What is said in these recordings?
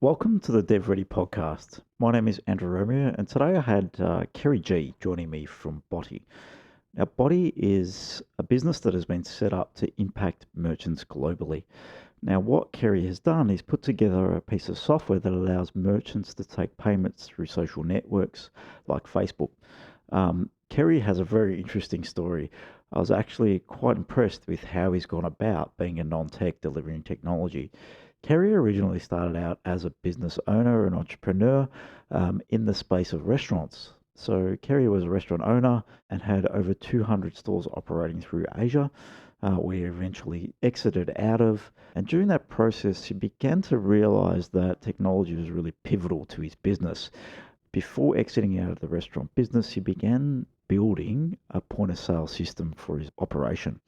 Welcome to the DevReady Podcast. My name is Andrew Romeo, and today I had Cary Gee joining me from BOTTY. Now, BOTTY is a business that has been set up to impact merchants globally. Now, what Cary has done is put together a piece of software that allows merchants to take payments through social networks like Facebook. Cary has a very interesting story. I was actually quite impressed with how he's gone about being a non-tech delivering technology. Cary originally started out as a business owner and entrepreneur in the space of restaurants. So Cary was a restaurant owner and had over 200 stores operating through Asia, where he eventually exited out of. And during that process, he began to realize that technology was really pivotal to his business. Before exiting out of the restaurant business, he began building a point of sale system for his operation.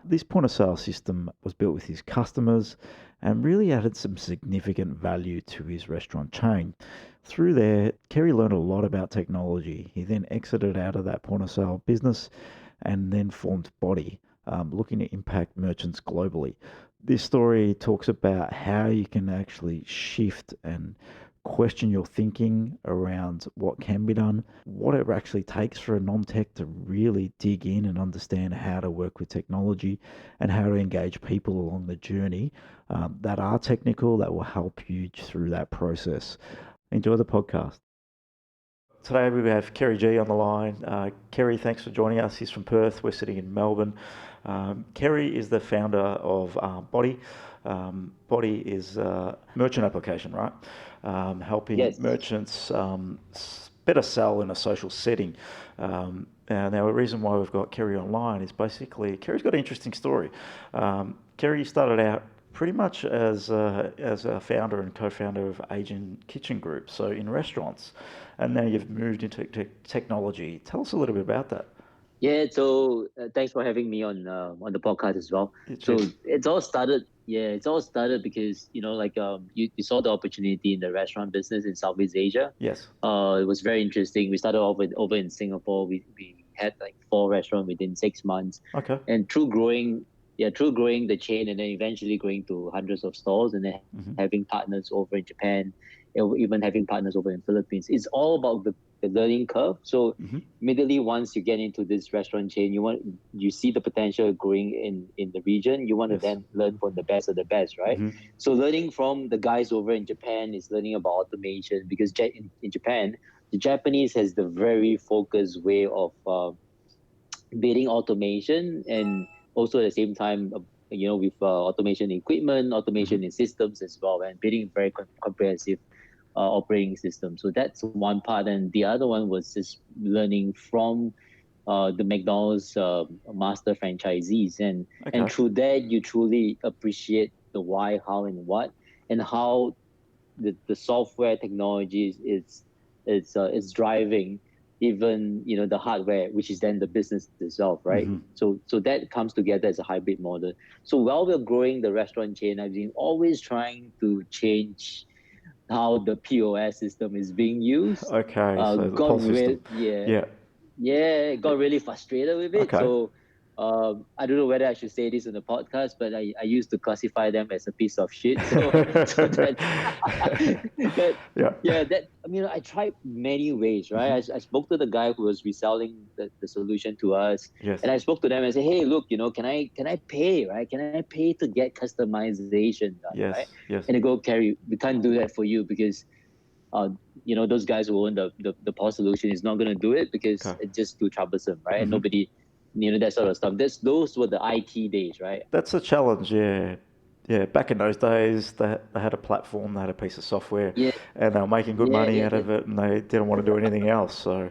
This point of sale system was built with his customers and really added some significant value to his restaurant chain. Through there, Cary learned a lot about technology. He then exited out of that point of sale business and then formed BOTTY, looking to impact merchants globally. This story talks about how you can actually shift and question your thinking around what can be done, what it actually takes for a non-tech to really dig in and understand how to work with technology and how to engage people along the journey that are technical that will help you through that process. Enjoy the podcast. Today we have Cary Gee on the line. Cary, thanks for joining us. He's from Perth. We're sitting in Melbourne. Cary is the founder of BOTTY. BOTTY is a merchant application, right? Helping Yes. merchants better sell in a social setting. Now, the reason why we've got Cary online is basically Cary's got an interesting story. Cary started out pretty much as a founder and co-founder of Asian Kitchen Group, so in restaurants, and now you've moved into technology. Tell us a little bit about that. Yeah. So thanks for having me on the podcast as well. So Cheers. it's all started. Yeah, it's all started because you saw the opportunity in the restaurant business in Southeast Asia. Yes. It was very interesting. We started off over in Singapore. We had like 4 restaurants within 6 months, Okay. and through growing the chain, and then eventually growing to hundreds of stores, and then having partners over in Japan, even having partners over in Philippines. It's all about the learning curve. So immediately once you get into this restaurant chain, you see the potential growing in the region. You want to Yes. then learn from the best of the best, right? So learning from the guys over in Japan is learning about automation, because in Japan, the Japanese has the very focused way of building automation, and also at the same time, with automation equipment, automation in systems as well, and building very comprehensive operating system. So that's one part, and the other one was just learning from the McDonald's master franchisees, and through that you truly appreciate the why, how, and what, and how the software technology is driving even the hardware, which is then the business itself, right? So that comes together as a hybrid model. So while we're growing the restaurant chain, I've been always trying to change how the POS system is being used. Okay. So the POS system. Yeah. Got really frustrated with it. Okay. So I don't know whether I should say this in the podcast, but I used to classify them as a piece of shit. So I tried many ways, right? I spoke to the guy who was reselling the solution to us, Yes. and I spoke to them and said, hey, look, can I pay, right? Can I pay to get customization done, Yes. right? Yes. And they go, Cary, we can't do that for you because those guys who own the POS solution is not going to do it because it's just too troublesome, right? And nobody, that sort of stuff. Those were the IT days, right? That's a challenge, yeah. Yeah, back in those days, they had a platform, they had a piece of software, and they were making good money out of it, and they didn't want to do anything else. So,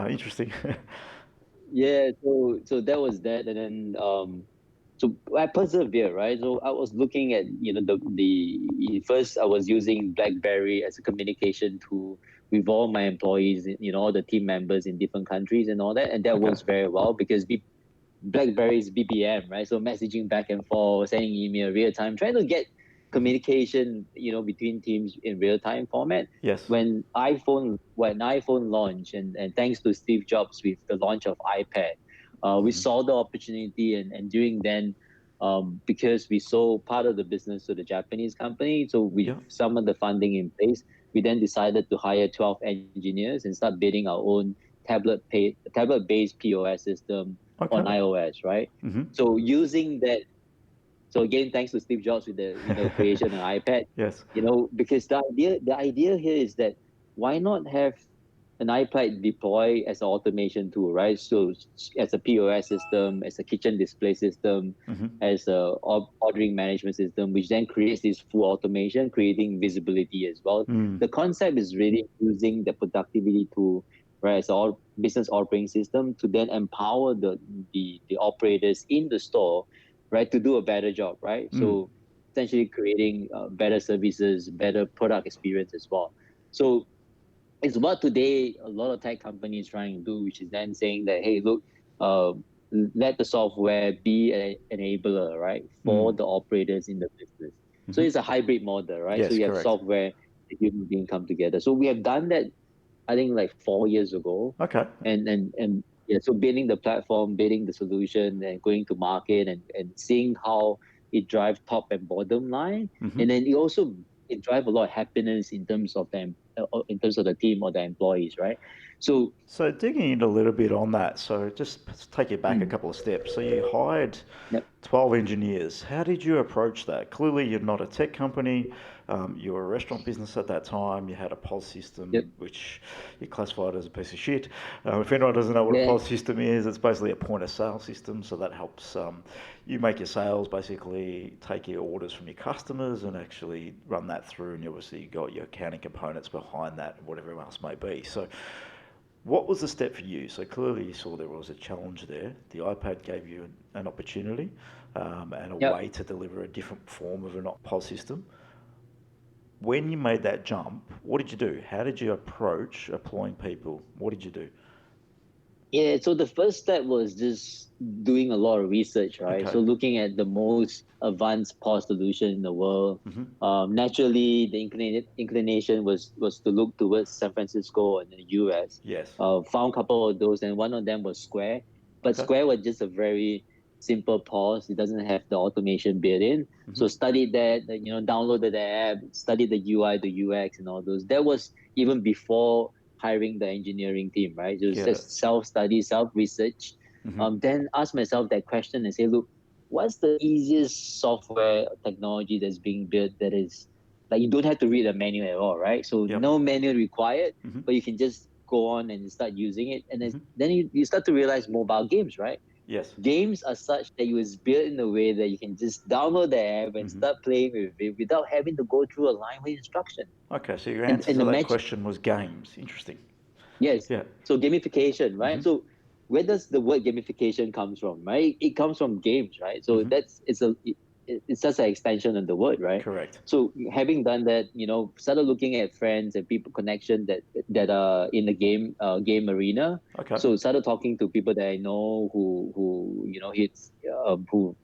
interesting. So that was that, and then so I persevered, right? So I was looking at the first I was using BlackBerry as a communication tool with all my employees, all the team members in different countries and all that, and that works very well because BlackBerry is BBM, right? So messaging back and forth, sending email real time, trying to get communication, between teams in real time format. Yes. When iPhone launched, and thanks to Steve Jobs with the launch of iPad, we saw the opportunity, and during then, because we sold part of the business to the Japanese company. So we Yeah. some of the funding in place. We then decided to hire 12 engineers and start building our own tablet-based POS system on Okay. iOS, right? Mm-hmm. So using that, so again, thanks to Steve Jobs with the creation of iPad, Yes. because the idea here is that why not have an iPad deploy as an automation tool, right? So as a POS system, as a kitchen display system, Mm-hmm. as a ordering management system, which then creates this full automation, creating visibility as well. Mm. The concept is really using the productivity tool, right, as a business operating system to then empower the operators in the store, right, to do a better job, right? Mm. So essentially creating better services, better product experience as well. So it's what today a lot of tech companies trying to do, which is then saying that, hey, look, uh, let the software be an enabler, right, for Mm. the operators in the business. So Mm-hmm. it's a hybrid model, right? So Yes, you have correct. software and human being come together. So we have done that, I think, like 4 years ago, Okay. and yeah, so building the platform, building the solution, and going to market and seeing how it drives top and bottom line, Mm-hmm. and then it drive a lot of happiness in terms of them, in terms of the team or the employees, right? So So digging in a little bit on that, so just take it back a mm, couple of steps. So you hired yep, 12 engineers. How did you approach that? Clearly, you're not a tech company. You were a restaurant business at that time. You had a POS yep, system, which you classified as a piece of shit. If anyone doesn't know what a yeah, POS system is, it's basically a point of sale system. So that helps you make your sales, basically take your orders from your customers and actually run that through. And obviously, you got your accounting components behind that, whatever else may be. So what was the step for you? So clearly you saw there was a challenge there. The iPad gave you an opportunity and a yep. way to deliver a different form of an POS system. When you made that jump, what did you do? How did you approach employing people? What did you do? Yeah, so the first step was just doing a lot of research, right? Okay. So looking at the most advanced POS solution in the world. Mm-hmm. Naturally, the inclination was to look towards San Francisco and the US. Yes. Found a couple of those, and one of them was Square. But Okay. Square was just a very simple POS. It doesn't have the automation built in. Mm-hmm. So studied that, downloaded the app, studied the UI, the UX, and all those. That was even before hiring the engineering team, right? So it's Get it. just self-study, self-research. Mm-hmm. Then ask myself that question and say, look, what's the easiest software technology that's being built that is like you don't have to read a manual at all, right? So Yep. no manual required, Mm-hmm. but you can just go on and start using it. And then, Mm-hmm. then you start to realize mobile games, right? Yes. Games are such that it was built in a way that you can just download the app and Mm-hmm. start playing with it without having to go through a line with instruction. Okay, so your And answer and to the that match question was games. Interesting. Yes. Yeah. So gamification, Mm-hmm. right? So where does the word gamification comes from, right? It comes from games, right? So Mm-hmm. it's just an extension of the word, right? Correct. So having done that, started looking at friends and people connection that are in the game arena. Okay. So started talking to people that I know who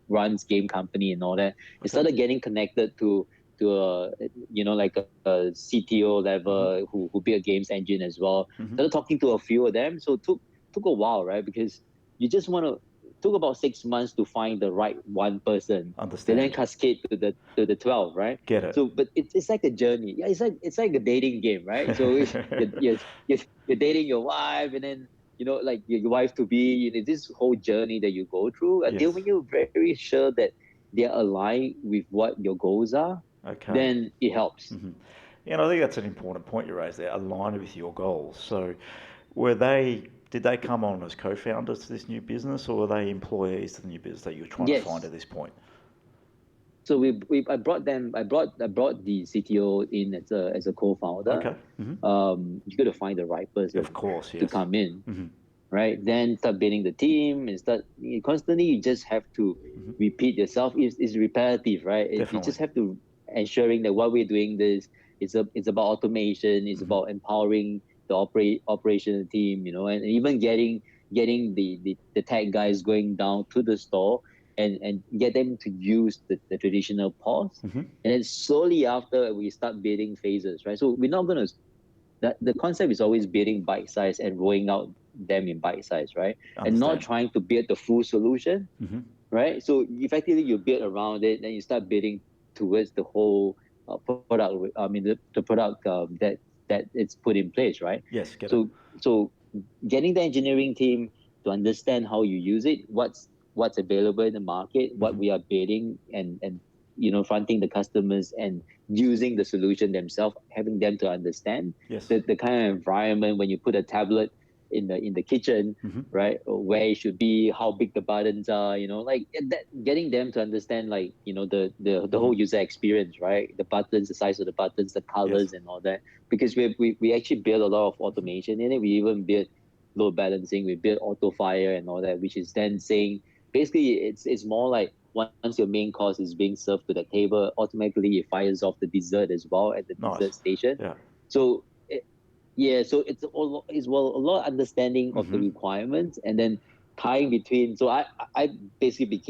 runs game company and all that. It Okay. started getting connected to like a CTO level Mm-hmm. who built games engine as well. Mm-hmm. Started talking to a few of them. So took a while, right? Because you just want to took about 6 months to find the right one person. Then Understand. cascade to the 12, right? Get it. So, but it's like a journey. Yeah, it's like a dating game, right? So you're dating your wife, and then like your wife to be. This whole journey that you go through until Yes. when you're very sure that they're aligned with what your goals are, Okay. then it helps. Hmm. Yeah, and I think that's an important point you raised there, aligned with your goals. So, did they come on as co-founders to this new business, or were they employees to the new business that you were trying to find at Yes. this point? So I brought them. I brought the CTO in as a co-founder. Okay. Hmm. You got to find the right Of person course, to yes. come in, Hmm. right? Then start building the team and start constantly. You just have to Hmm. repeat yourself. It's repetitive, right? You Definitely. just have to ensuring that what we're doing this it's about automation. It's Hmm. about empowering the operational team, and even getting the tech guys going down to the store and get them to use the traditional POS. Hmm. And then slowly after we start building phases, right? So we're not gonna the concept is always building bite size and rolling out them in bite size, right? And not Understand. trying to build the full solution, Hmm. right? So effectively you build around it, then you start building towards the whole product. I mean the product that it's put in place, right? Yes, get it. So getting the engineering team to understand how you use it, what's available in the market, what Hmm. we are building, and fronting the customers and using the solution themselves, having them to understand Yes. the kind of environment when you put a tablet in the kitchen, Hmm. right? Or where it should be, how big the buttons are, like that, getting them to understand, like, the Hmm. whole user experience, right? The buttons, the size of the buttons, the Yes. colors, and all that. Because we actually build a lot of automation in it. We even build load balancing, we build auto fire and all that, which is then saying basically it's more like once your main course is being served to the table, automatically it fires off the dessert as well at the dessert Nice. station. Yeah. So yeah, so it's well a lot of understanding of the Hmm. requirements, and then tying between. So I basically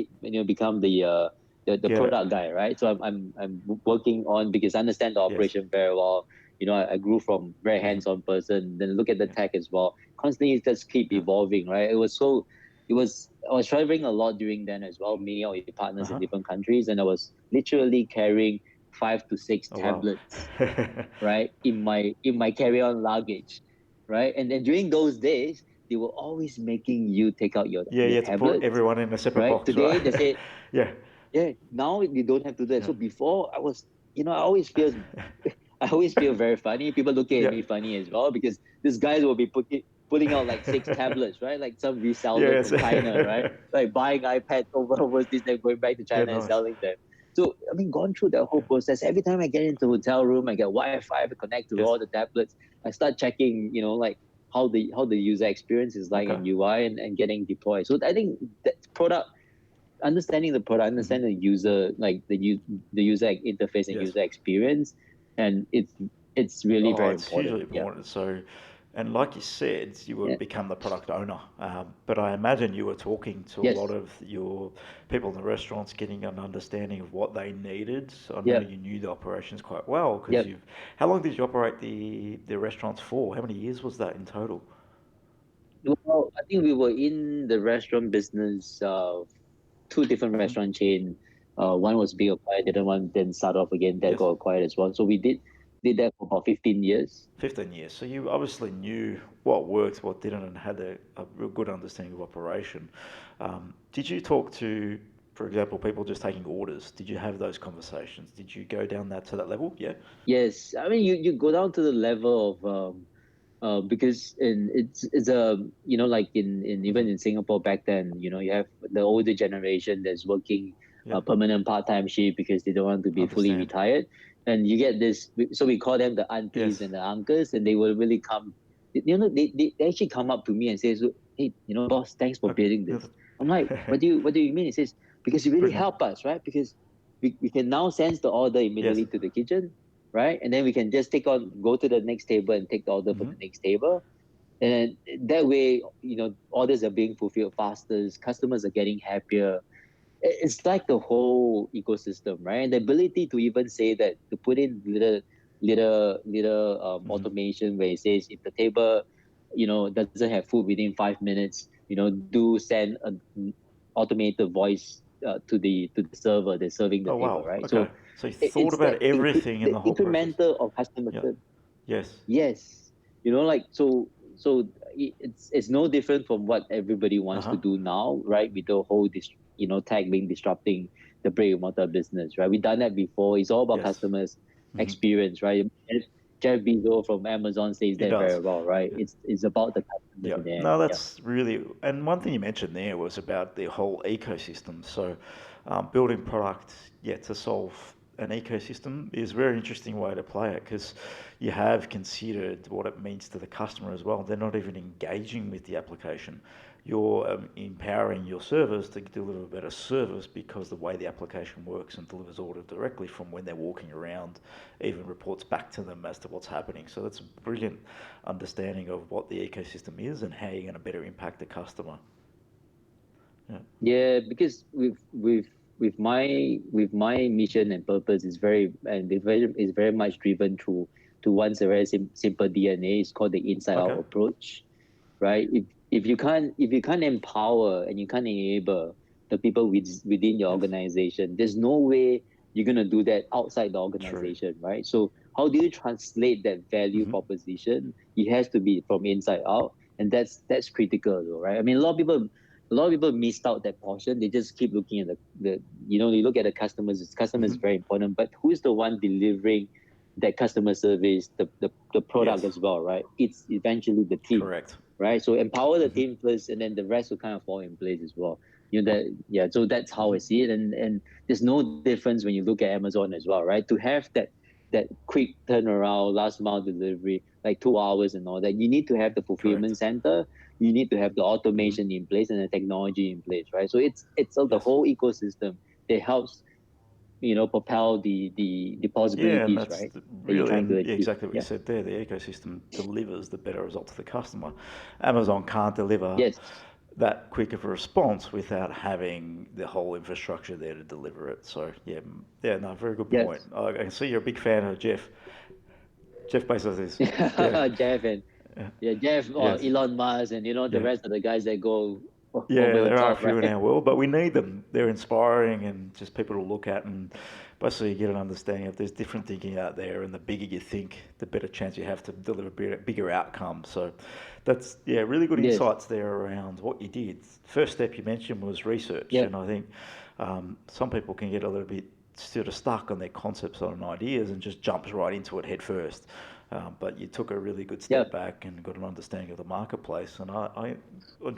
become the Get it. product guy, right? So I'm working on, because I understand the Yes. operation very well. I grew from very Hmm. hands-on person, then look at the Yes. tech as well. Constantly just keep Yeah. evolving, right? I was traveling a lot during then as well, meeting our partners in Uh-huh. different countries, and I was literally carrying 5 to 6 Oh wow. tablets, right, in my carry-on luggage, right? And then during those days, they were always making you take out your Yeah, you your have to put tablets, everyone in a separate right? box, Today right? they said, Yeah. yeah, now you don't have to do that. Yeah. So before I was, I always feel I always feel very funny. People looking at Yeah. me funny as well, because these guys will be putting out like 6 tablets, right? Like some reseller Yes. from China, right? Like buying iPads overseas, then going back to Yeah, China and nice. selling them. So I mean, gone through that whole Yeah. process. Every time I get into a hotel room, I get Wi-Fi, I connect to Yes. all the tablets. I start checking, like how the user experience is like Okay. in UI, and getting deployed. So I think that understanding the product, Hmm. understanding the user, like the user interface and Yes. user experience, and it's really Oh, very it's important. hugely Yeah, important. So, and like you said, you yeah, would become the product owner. But I imagine you were talking to a lot yes, of your people in the restaurants, getting an understanding of what they needed. So I know yep, you knew the operations quite well because yep. you've. How long did you operate the restaurants for? How many years was that in total? Well, I think we were in the restaurant business, two different Hmm. restaurant chain. One was being acquired, the other one then start off again, that Yes. got acquired as well. So we did that for about 15 years. 15 years. So you obviously knew what worked, what didn't, and had a real good understanding of operation. Did you talk to, for example, people just taking orders? Did you have those conversations? Did you go down that to that level? Yeah. Yes, I mean you go down to the level of because it's a like in Hmm. even in Singapore back then, you have the older generation that's working Yeah. permanent part-time shift because they don't want to be fully Understand. retired, and you get this. So we call them the aunties Yes. and the uncles, and they will really come. They actually come up to me and say, so, "Hey, boss, thanks for Okay. building Yeah, this." I'm like, "What do you mean?" He says, "Because you really brilliant. help us, right? Because we can now sense the order Yes. immediately to the kitchen, right? And then we can just go to the next table and take the order for Hmm. the next table. And that way, orders are being fulfilled faster, customers are getting happier. It's like the whole ecosystem, right? And the ability to even say that, to put in little Hmm. automation where it says if the table, doesn't have food within 5 minutes, do send an automated voice to the server that's serving the Oh table, wow. right? Okay. So So you thought it's that about everything in the the whole process. incremental of customer Yeah. service. Yes. Yes, like so it's no different from what everybody Uh wants to huh. do now, right? With the whole tech being disrupting the brick and mortar business, right? We've done that before. It's all about Yes. customers Hmm. experience, right? Jeff Bezos from Amazon says It that very does. well, right? Yeah. It's about the customer Yeah, in the end. no, Yeah. that's really, and one thing you mentioned there was about the whole ecosystem. So, building product, yeah, to solve an ecosystem is a very interesting way to play it because you have considered what it means to the customer as well. They're not even engaging with the application. You're empowering your servers to deliver a better service because the way the application works and delivers order directly from when they're walking around, even reports back to them as to what's happening. So that's a brilliant understanding of what the ecosystem is and how you're going to better impact the customer. Yeah. Yeah, because with my mission and purpose is very much driven to one's a very simple DNA. It's called the inside out Okay. approach, right? If you can't empower and you can't enable, the people within your organization. There's no way you're going to do that outside the True. organization, right? So how do you translate that value proposition? It has to be from inside out, and that's critical, though, right? I mean, a lot of people missed out that portion. They just keep looking at the you look at the customers. The customer is very important, but who is the one delivering that customer service, the product Yes. as well, right? It's eventually the team, Correct. right? So empower the team first, and then the rest will kind of fall in place as well. So that's how I see it, and there's no difference when you look at Amazon as well, right? To have that quick turnaround, last mile delivery, like 2 hours and all that, you need to have the Correct. fulfillment center, you need to have the automation in place and the technology in place, right? So it's the Yes. whole ecosystem that helps propel the Yeah, and possibilities, that's right? That you're really, trying to and yeah, achieve. exactly what you Yeah. said there. The ecosystem delivers the better result to the customer. Amazon can't deliver Yes. that quick of a response without having the whole infrastructure there to deliver it. So yeah, yeah, no, very good point. Yes. I can see you're a big fan of Jeff. Jeff Bezos is. Yeah. Jeff and Yeah. yeah, Jeff or Yes. Elon Musk and the Yeah. rest of the guys that go over Yeah, the there are a top, few in right? our world, but we need them. They're inspiring and just people to look at, and basically get an understanding of there's different thinking out there, and the bigger you think, the better chance you have to deliver bigger outcomes. So that's, yeah, really good Yes. insights there around what you did. First step you mentioned was research, Yep. and I think some people can get a little bit sort of stuck on their concepts and ideas and just jumps right into it head first. But you took a really good step Yep. back and got an understanding of the marketplace. And I'm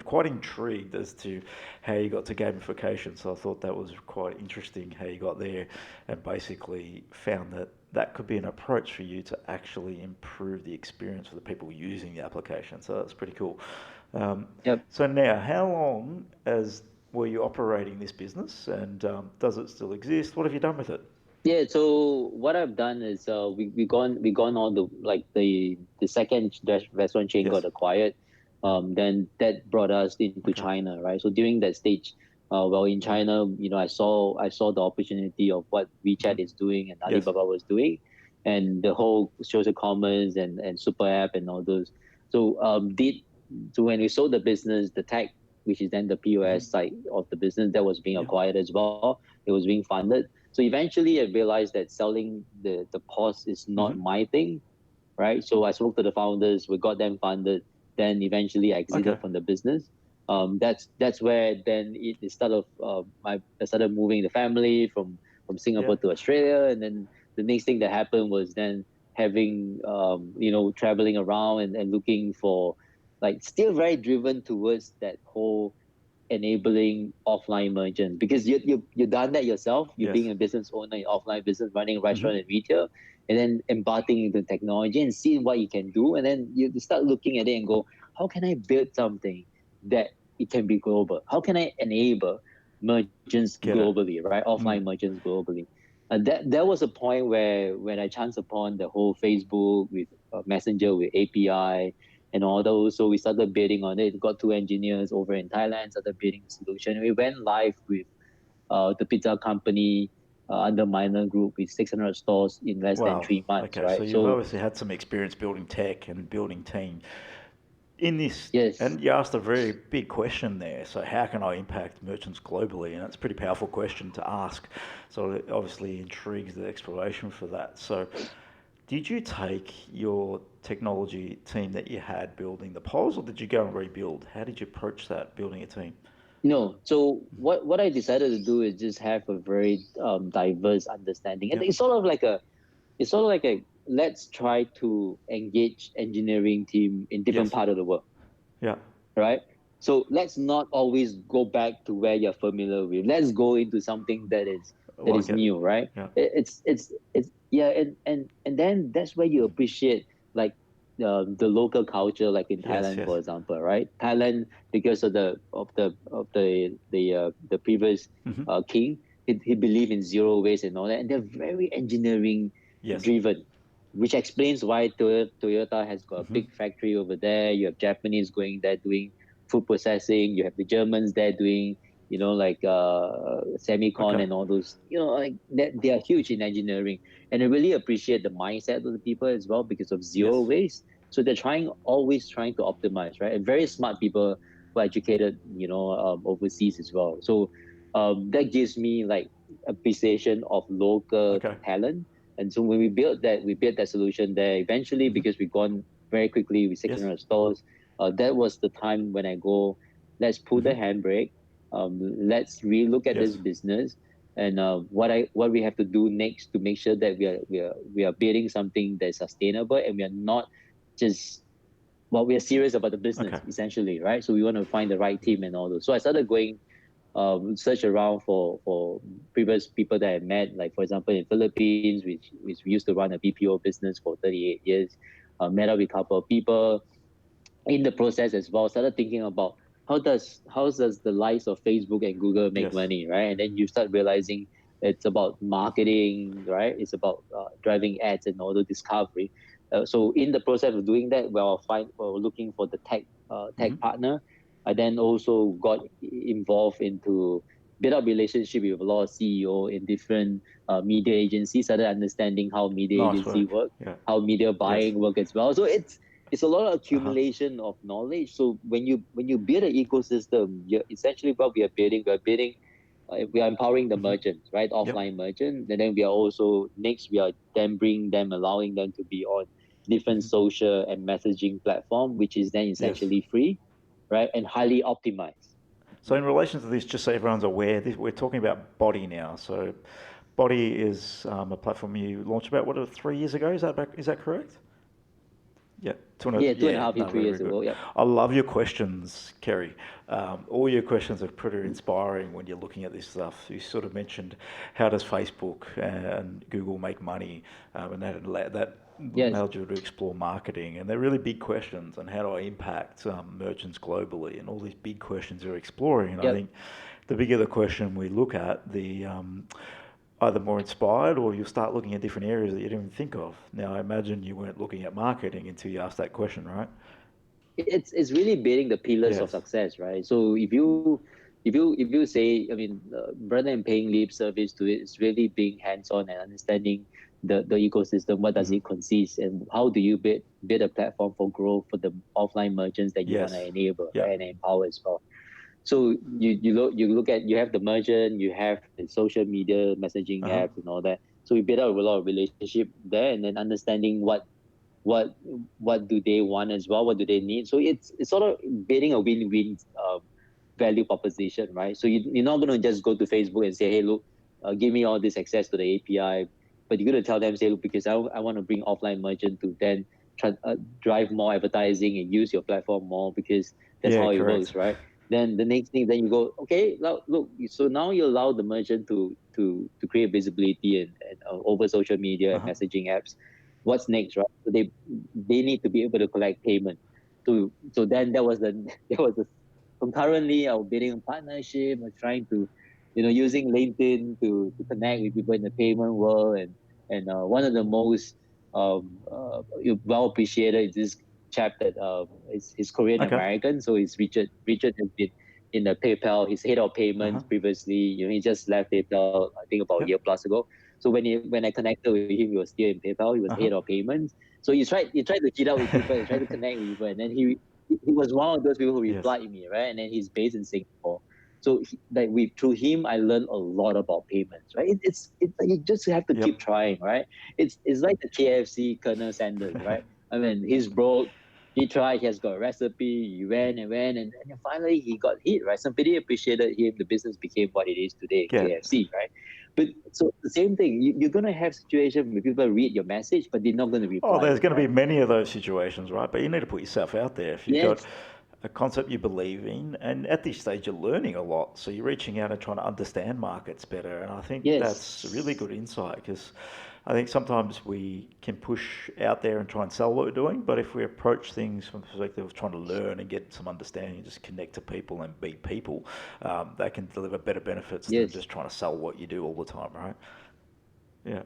quite intrigued as to how you got to gamification. So I thought that was quite interesting how you got there and basically found that that could be an approach for you to actually improve the experience for the people using the application. So that's pretty cool. Um, Yep. so now, how long as were you operating this business, and does it still exist? What have you done with it? Yeah, so what I've done is we gone on the second restaurant chain got Yes. acquired, then that brought us into Okay. China, right? So during that stage, well, in China, I saw the opportunity of what WeChat is doing and Yes. Alibaba was doing, and the whole social commerce and super app and all those. So when we sold the business, the tech, which is then the POS side of the business, that was being Yeah. acquired as well. It was being funded. So eventually I realized that selling the POS is not my thing, right? So I spoke to the founders, we got them funded, then eventually I Okay. exited from the business. That's where then it started. I started moving the family from Yeah. Singapore to Australia, and then the next thing that happened was then having traveling around and looking for, like, still very driven towards that whole enabling offline merchants, because you've done that yourself. You're Yes. being a business owner in offline business, running a Hmm. restaurant and retail, and then embarking into technology and seeing what you can do, and then you start looking at it and go, how can I build something that it can be global? How can I enable merchants Get it. globally, right? Offline Mm. merchants globally. And that was a point where when I chanced upon the whole Facebook with Messenger with API and all those. So we started bidding on it. Got two engineers over in Thailand, started bidding the solution. We went live with the pizza company under Minor Group with 600 stores in less than Wow. 3 months, Okay. So right? you've So obviously had some experience building tech and building team in this, yes, and you asked a very big question there. So how can I impact merchants globally? And it's a pretty powerful question to ask. So it obviously intrigues the exploration for that. So did you take your technology team that you had building the pods, or did you go and rebuild? How did you approach that building a team? no. So what I decided to do is just have a very diverse understanding, and Yep. it's sort of like a let's try to engage engineering team in different Yes. part of the world, Yeah. right? So let's not always go back to where you're familiar with. Let's go into something that is I that like is it. new, right? Yeah. It's yeah, and then that's where you appreciate, like, the local culture, like in Yes. Thailand, Yes. for example, right? Thailand, because of the previous Hmm. king, he believed in zero waste and all that, and they're very engineering Yes. driven, which explains why Toyota has got a Hmm. big factory over there. You have Japanese going there doing food processing. You have the Germans there doing, like semicon Okay. and all those. Like that, they are huge in engineering, and I really appreciate the mindset of the people as well because of zero Yes. waste. So they're always trying to optimize, right? And very smart people who are educated, overseas as well. So that gives me like appreciation of local Okay. talent. And so when we built that solution there. Eventually, because we've gone very quickly with Yes. 600 stores, that was the time when I go, let's pull the handbrake. Let's relook at this Yes. business, and what we have to do next to make sure that we are building something that's sustainable, and we are not just, well, we are serious about the business Okay. essentially, right? So we want to find the right team and all those. So I started going search around for previous people that I met, like for example in Philippines, which we used to run a BPO business for 38 years. Met up with a couple of people in the process as well. Started thinking about how does the likes of Facebook and Google make Yes. money, right? And then you start realizing it's about marketing, right? It's about driving ads and all the discovery. So in the process of doing that, we're looking for the tech partner. I then also got involved into build up relationship with a lot of CEO in different media agencies. Started understanding how media Nice agency work. work, Yeah. how media Yes. buying work as well. So it's a lot of Uh-huh. accumulation of knowledge. So when you build an ecosystem, you're essentially what we are building. We are empowering the merchants, right? Yep. Offline merchants, and then we are then bring them, allowing them to be on different social and messaging platform, which is then Yes. essentially free, right, and highly optimized. So in relation to this, just so everyone's aware, we're talking about BOTTY now. So BOTTY is a platform you launched about, 3 years ago? Is that correct? Yeah, Yeah, two and a yeah, half no, years, three very, very years good. ago. Yep. I love your questions, Cary. All your questions are pretty inspiring when you're looking at this stuff. You sort of mentioned how does Facebook and Google make money, and that Yes. allowed you to explore marketing, and they're really big questions. And how do I impact merchants globally, and all these big questions you're exploring. And I Yep. think the bigger the question we look at, the either more inspired or you'll start looking at different areas that you didn't even think of. Now, I imagine you weren't looking at marketing until you asked that question, right? It's really building the pillars of Yes. success, right? So if you say, I mean, rather than paying lip service to it, it's really being hands on and understanding the ecosystem. What does Hmm. it consist, and how do you build a platform for growth for the offline merchants that you want to Yes. enable, Yep. right, and empower as well. So you have the merchant, you have the social media messaging Uh huh. apps and all that. So we build up a lot of relationship there, and then understanding what what do they want as well, what do they need. So it's sort of building a win-win value proposition, right? So you're not going to just go to Facebook and say, hey, look, give me all this access to the API, but you're going to tell them, say, look, because I want to bring offline merchant to then drive more advertising and use your platform more, because that's Yeah, how it correct. works, right? Then the next thing, then you go, okay, now look, so now you allow the merchant to create visibility and over social media Uh and huh. messaging apps. What's next, right? So they need to be able to collect payment. So then that was the that was the concurrently I was building a partnership, I was trying to, using LinkedIn to connect with people in the payment world, and one of the most well appreciated is this chap that is he's Korean Okay. American, so he's Richard. Richard has been in the PayPal. He's head of Uh huh. payments previously. He just left PayPal, I think about a Yep. year plus ago. So when I connected with him, he was still in PayPal. He was Uh head huh. of payments. So he tried to cheat out with people, he tried to connect with people, and then he was one of those people who Yes. replied me, right? And then he's based in Singapore. So through him, I learned a lot about payments, right? It's like you just have to Yep. keep trying, right? It's like the KFC Colonel Sanders, right? I mean, he's broke. He tried. He has got a recipe. He went, and then finally he got hit, right? Somebody appreciated him. The business became what it is today, Yeah. KFC, right? But so the same thing. You're gonna have situations where people read your message, but they're not gonna Oh, reply there's you, going to be right? many of those situations, right? But you need to put yourself out there. If you've got Yes, a concept you believe in, and at this stage you're learning a lot, so you're reaching out and trying to understand markets better. And I think that's a really yes, good insight, because I think sometimes we can push out there and try and sell what we're doing, but if we approach things from the perspective of trying to learn and get some understanding, just connect to people and be people, that can deliver better benefits than yes. just trying to sell what you do all the time, right? Yeah.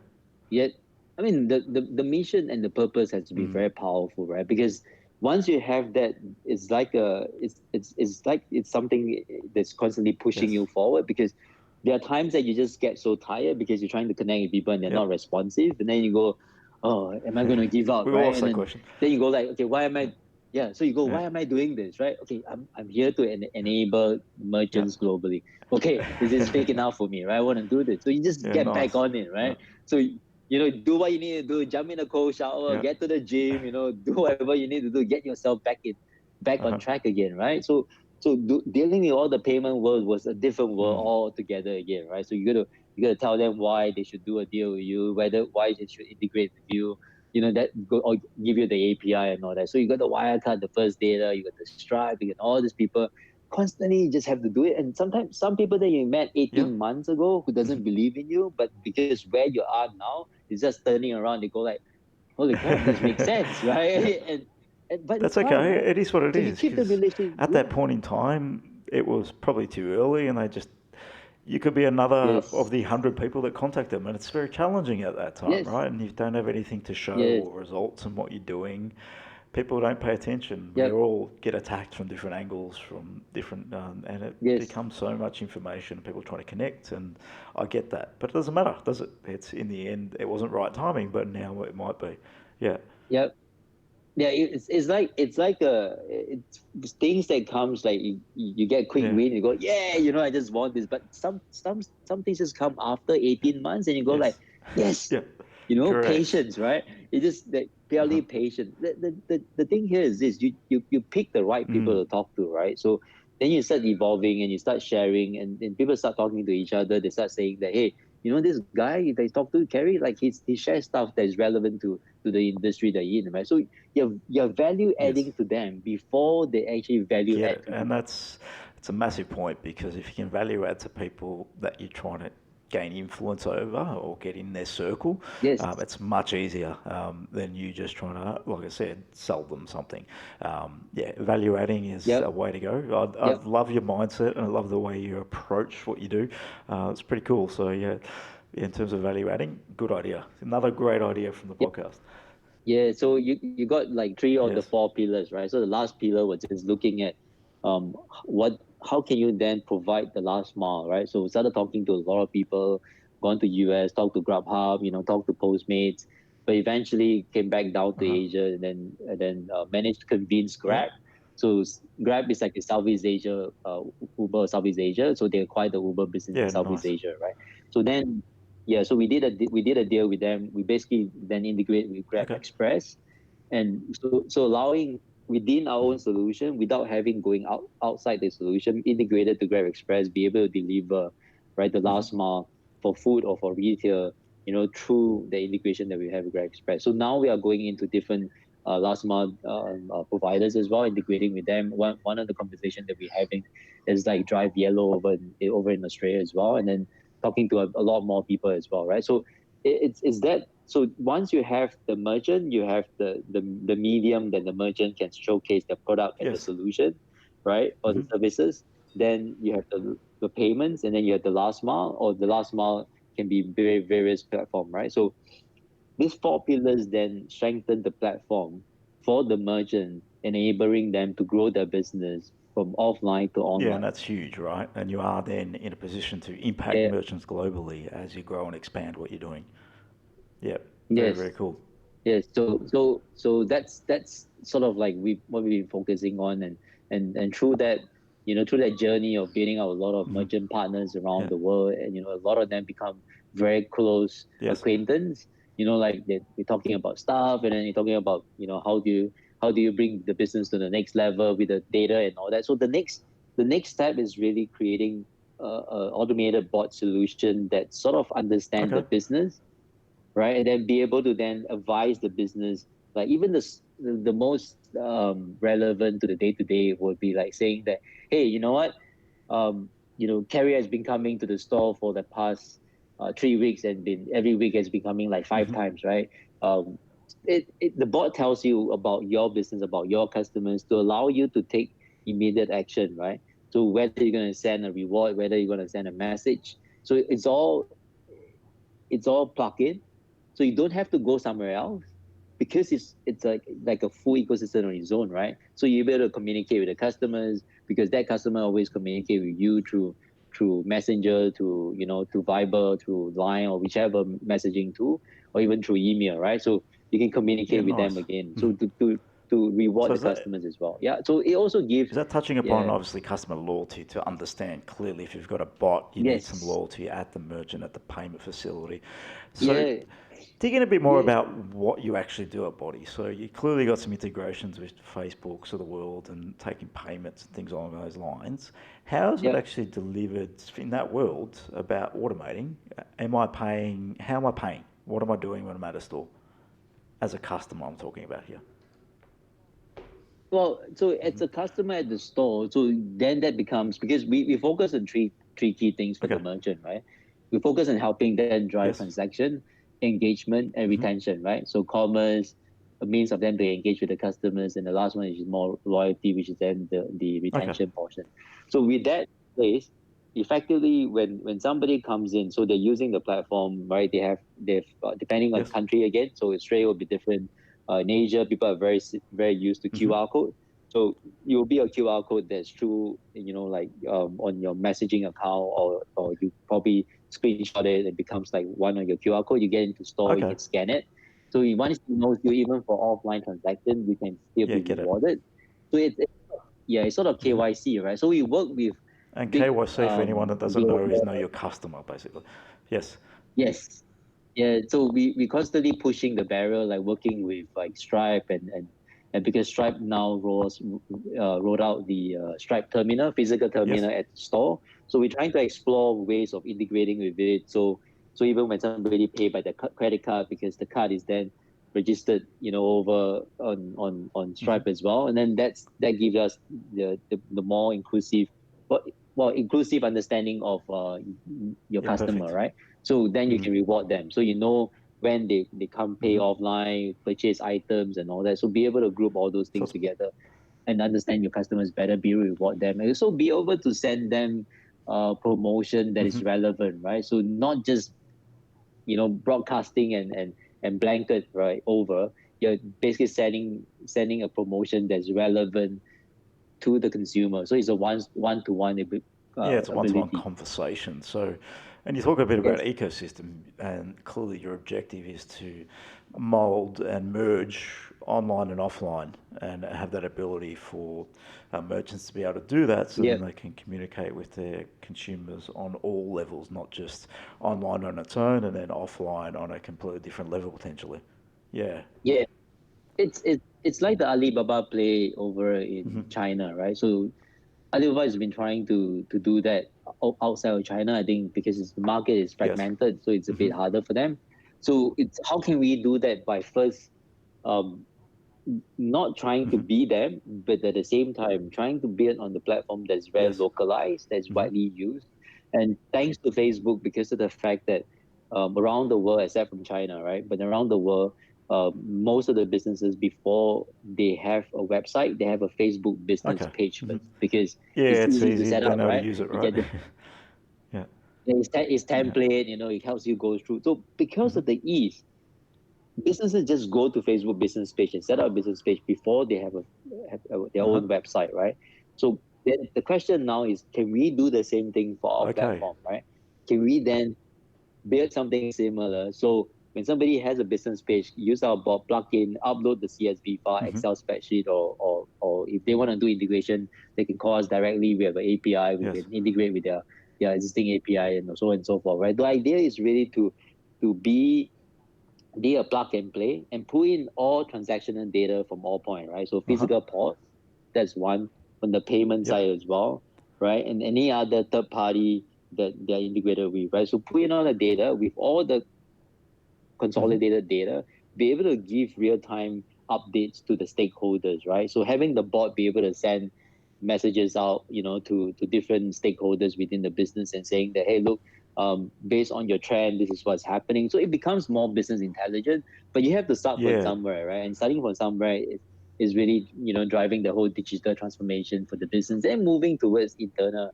Yet, I mean, the mission and the purpose has to be Mm. very powerful, right? Because once you have that, it's like it's something that's constantly pushing Yes. you forward. Because there are times that you just get so tired because you're trying to connect with people and they're Yep. not responsive, and then you go, oh, am I going to give up, We all right? ask And that then question. then you go like, okay, why am Yeah. I? So you go, Yeah. why am I doing this, right? Okay, I'm here to enable Yeah. merchants globally. Okay, this is big enough for me, right? I want to do this. So you just Yeah. get back Nice. on it, Yeah. right? So do what you need to do, jump in a cold shower, Yeah. get to the gym, do whatever you need to do, get yourself back on Uh-huh. track again, right? So dealing with all the payment world was a different world Mm. altogether again, right? So you gotta tell them why they should do a deal with you, why they should integrate with you, that go or give you the API and all that. So you got the Wirecard, the First Data, you got the Stripe, you got all these people. Constantly, you just have to do it. And sometimes some people that you met Yeah. 18 months ago who doesn't believe in you, but because where you are now is just turning around, they go like, "Holy crap, this makes sense, Yeah. right?" And but it's That's fine, okay. right? It is what it So you is, keep the because relation. at Yeah. that point in time, it was probably too early, and you could be another of Yes. the 100 people that contact them, and it's very challenging at that time, Yes. right? And you don't have anything to show Yes. or results in what you're doing. People don't pay attention. We Yep. all get attacked from different angles, from different, and it Yes. becomes so much information. People trying to connect, and I get that, but it doesn't matter, does it? It's in the end, it wasn't right timing, but now it might be. Yeah. Yep. Yeah, it's things that comes like you get quick Yeah. win, you go, yeah, I just want this. But some things just come after 18 months, and you go like, Yes. yes, Yeah. Correct. patience, right? It's just like Uh-huh. purely patience. The thing here is this: you pick the right people Mm. to talk to, right? So then you start evolving and you start sharing, and people start talking to each other. They start saying that, hey, this guy that I talk to, Cary, like he shares stuff that is relevant to the industry that you're in, right? So you're value Yes. adding to them before they actually value Get add it. to you. And it's a massive point, because if you can value add to people that you're trying to gain influence over or get in their circle, Yes. it's much easier than you just trying to, like I said, sell them something. Yeah, value adding is a Yep. way to go. I Yep. love your mindset, and I love the way you approach what you do. It's pretty cool. So, yeah, in terms of value adding, good idea. Another great idea from the Yep. podcast. Yeah. So you got like three of the Yes. four pillars, right? So the last pillar was just looking at um what how can you then provide the last mile, right? So we started talking to a lot of people, gone to US, talked to Grubhub, talked to Postmates, but eventually came back down to Uh-huh. Asia, and then managed to convince Yeah. Grab. So Grab is like a Southeast Asia, Uber Southeast Asia. So they acquired the Uber business in Yeah, Southeast nice. Asia, right? So then, yeah, so we did a deal with them. We basically then integrate with Grab Okay. Express, and so allowing within our own solution without having going outside the solution, integrated to Grab Express, be able to deliver right the Hmm. last mile for food or for retail, through the integration that we have with Grab Express. So now we are going into different last mile providers as well, integrating with them. One of the conversation that we're having is like Drive Yellow over in Australia as well, and then talking to a lot more people as well, right? So it's that. So once you have the merchant, you have the medium that the merchant can showcase the product and the Yes. solution, right, or the Hmm. services. Then you have the payments, and then you have the last mile, or the last mile can be various platform, right? So these four pillars then strengthen the platform for the merchant, enabling them to grow their business from offline to Yeah, and online. that's huge, right? And you are then in a position to impact Yeah. merchants globally as you grow and expand what you're doing. Yeah, very, Yes. very cool. Yes. So that's sort of like what we've been focusing on, and through that journey of building out a lot of Hmm. merchant partners around Yeah. the world, and a lot of them become very close Yes. acquaintance. Like we're talking about stuff, and then you're talking about how do you bring the business to the next level with the data and all that. So the next step is really creating a automated bot solution that sort of understand the Okay. business, right? And then be able to then advise the business, like even the most relevant to the day to day would be like saying that, hey, you know what, Cary has been coming to the store for the past 3 weeks, and been every week has been coming like five Hmm. times, right? Um, the bot tells you about your business, about your customers, to allow you to take immediate action, right? So whether you're going to send a reward, whether you're going to send a message, so it's all plug in, so you don't have to go somewhere else, because it's like a full ecosystem on its own, right? So you're able to communicate with the customers, because that customer always communicate with you through Messenger, to Viber, through Line, or whichever messaging tool, or even through email, right? So you can Yeah, communicate with them nice. again. So Mhm. to to reward So the customers as well. Yeah. So it also gives. is that touching upon Yeah. obviously customer loyalty to understand clearly if you've got a bot, you need some Yes. loyalty at the merchant, at the payment facility. So Yeah. dig in a bit more Yeah. about what you actually do at BOTTY. So you clearly got some integrations with Facebooks of the world and taking payments and things along those lines. How is it Yeah. actually delivered in that world about automating? Am I paying? How am I paying? What am I doing when I'm at a store? As a customer, I'm talking about here. Well, so as a customer at the store, so then that becomes, because we focus on three key things for the Okay. merchant, right? We focus on helping them drive Yes. transaction, engagement, and retention, right? So commerce, a means of them to engage with the customers, and the last one is more loyalty, which is then the Okay. retention portion. So with that place, effectively, when somebody comes in, so they're using the platform, right? They've depending on Yes. country again. So Australia will be different. In Asia, people are very used to QR code. So it will be a QR code that's true, like on your messaging account, or you probably screenshot it. It becomes like one of your QR code. You get into store, you Okay. can scan it. So once you know you, even for offline transaction, you can still Yeah, be get it. rewarded. So it's sort of KYC, right? So we work with And big KYC, for anyone that doesn't know, is know your customer, basically. Yes. yes. Yeah, so we constantly pushing the barrier, like working with like Stripe and because Stripe now rolled out the Stripe terminal, physical Yes. terminal at the store. So we're trying to explore ways of integrating with it. So even when somebody pay by the credit card, because the card is then registered, over on Stripe as well, and then that gives us the more inclusive, inclusive understanding of your Yeah, customer, perfect. right? So then you can reward them. So when they come pay offline, purchase items and all that. So be able to group all those So things together and understand your customers better, be able to reward them. And also be able to send them promotion that is relevant, right? So not just, broadcasting and blanket right over. You're basically sending a promotion that's relevant to the consumer. So it's a one-to-one yeah, it's a one-to-one ability. conversation. So, and you talk a bit about Yes. ecosystem, and clearly your objective is to mold and merge online and offline, and have that ability for merchants to be able to do that, so Yeah. then they can communicate with their consumers on all levels, not just online on its own, and then offline on a completely different level potentially. Yeah. Yeah. It's like the Alibaba play over in China, right? So Alibaba has been trying to do that outside of China, I think, because the market is Yes. fragmented, so it's a bit harder for them. So it's how can we do that by first um, not trying to be them, but at the same time trying to build on the platform that's very Yes. localized, that's widely used. And thanks to Facebook, because of the fact that around the world, except from China, right? But around the world, most of the businesses, before they have a website, they have a Facebook business Okay. page first, because Yeah, it's it's easy to easy. set They up, know how to right? use it, You right? get the Yeah. it's Yeah. template, it helps you go through. So because of the ease, businesses just go to Facebook business page and set up a business page before they have their own website, right? So then the question now is, can we do the same thing for our Okay. platform, right? Can we then build something similar? So when somebody has a business page, use our bot plugin, upload the CSV file, Excel spreadsheet, or if they want to do integration, they can call us directly. We have an API. We Yes. can integrate with their existing API and so on and so forth, right? The idea is really to be a plug and play and pull in all transactional data from all points, right? So physical ports, that's one, on the payment Yep. side as well, right? And any other third party that they're integrated with, right? So pull in all the data with all the consolidated data, be able to give real time updates to the stakeholders, right? So having the bot be able to send messages out, to different stakeholders within the business and saying that, hey, look, based on your trend, this is what's happening. So it becomes more business intelligent, but you have to start from Yeah. somewhere, right? And starting from somewhere is really, driving the whole digital transformation for the business and moving towards internal.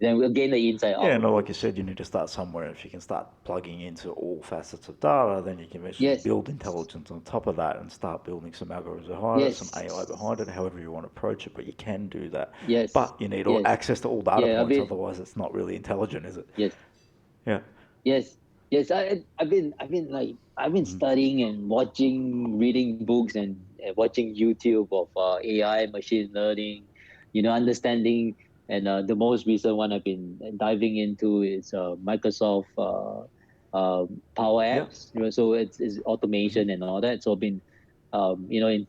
Then we'll gain the insight Yeah, out. no, like you said, you need to start somewhere. If you can start plugging into all facets of data, then you can eventually Yes, build intelligence on top of that and start building some algorithms behind it, some yes, AI behind it, however you want to approach it. But you can do that. yes, But you need all yes. access to all data Yeah, a points, bit. otherwise it's not really intelligent, is it? Yes. Yeah. Yes, yes. I've been studying and watching, reading books and watching YouTube of AI, machine learning, understanding. And the most recent one I've been diving into is Microsoft Power Yeah. Apps. So it's Hmm. automation and all that. So I've been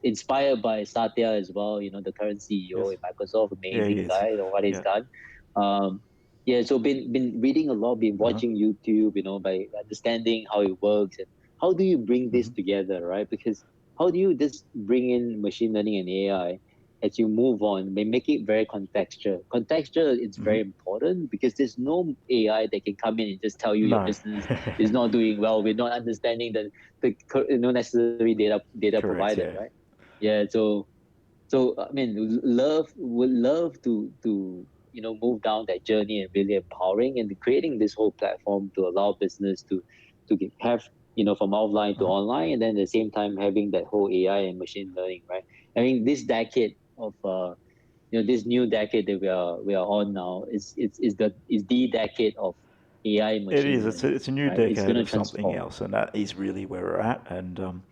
inspired by Satya as well. The current CEO Yes. at Microsoft, Yeah, he amazing is. guy. What he's Yeah. done. Um, yeah, so been reading a lot, been Uh-huh. watching YouTube, by understanding how it works and how do you bring this Hmm. together, right? Because how do you just bring in machine learning and AI as you move on, they make it very contextual. Contextual is Hmm. very important because there's no AI that can come in and just tell you your No. business is not doing well. We're not understanding the necessary data Correct. provided, Yeah. right? Yeah, so I mean, would love to move down that journey and really empowering and creating this whole platform to allow business to have from offline to Uh-huh. online, and then at the same time having that whole AI and machine learning, right? I mean, this decade of this new decade that we are on now is the decade of AI and It machine is. It's learning, a new right? It's decade gonna of something transform. else, and that is really where we're at. And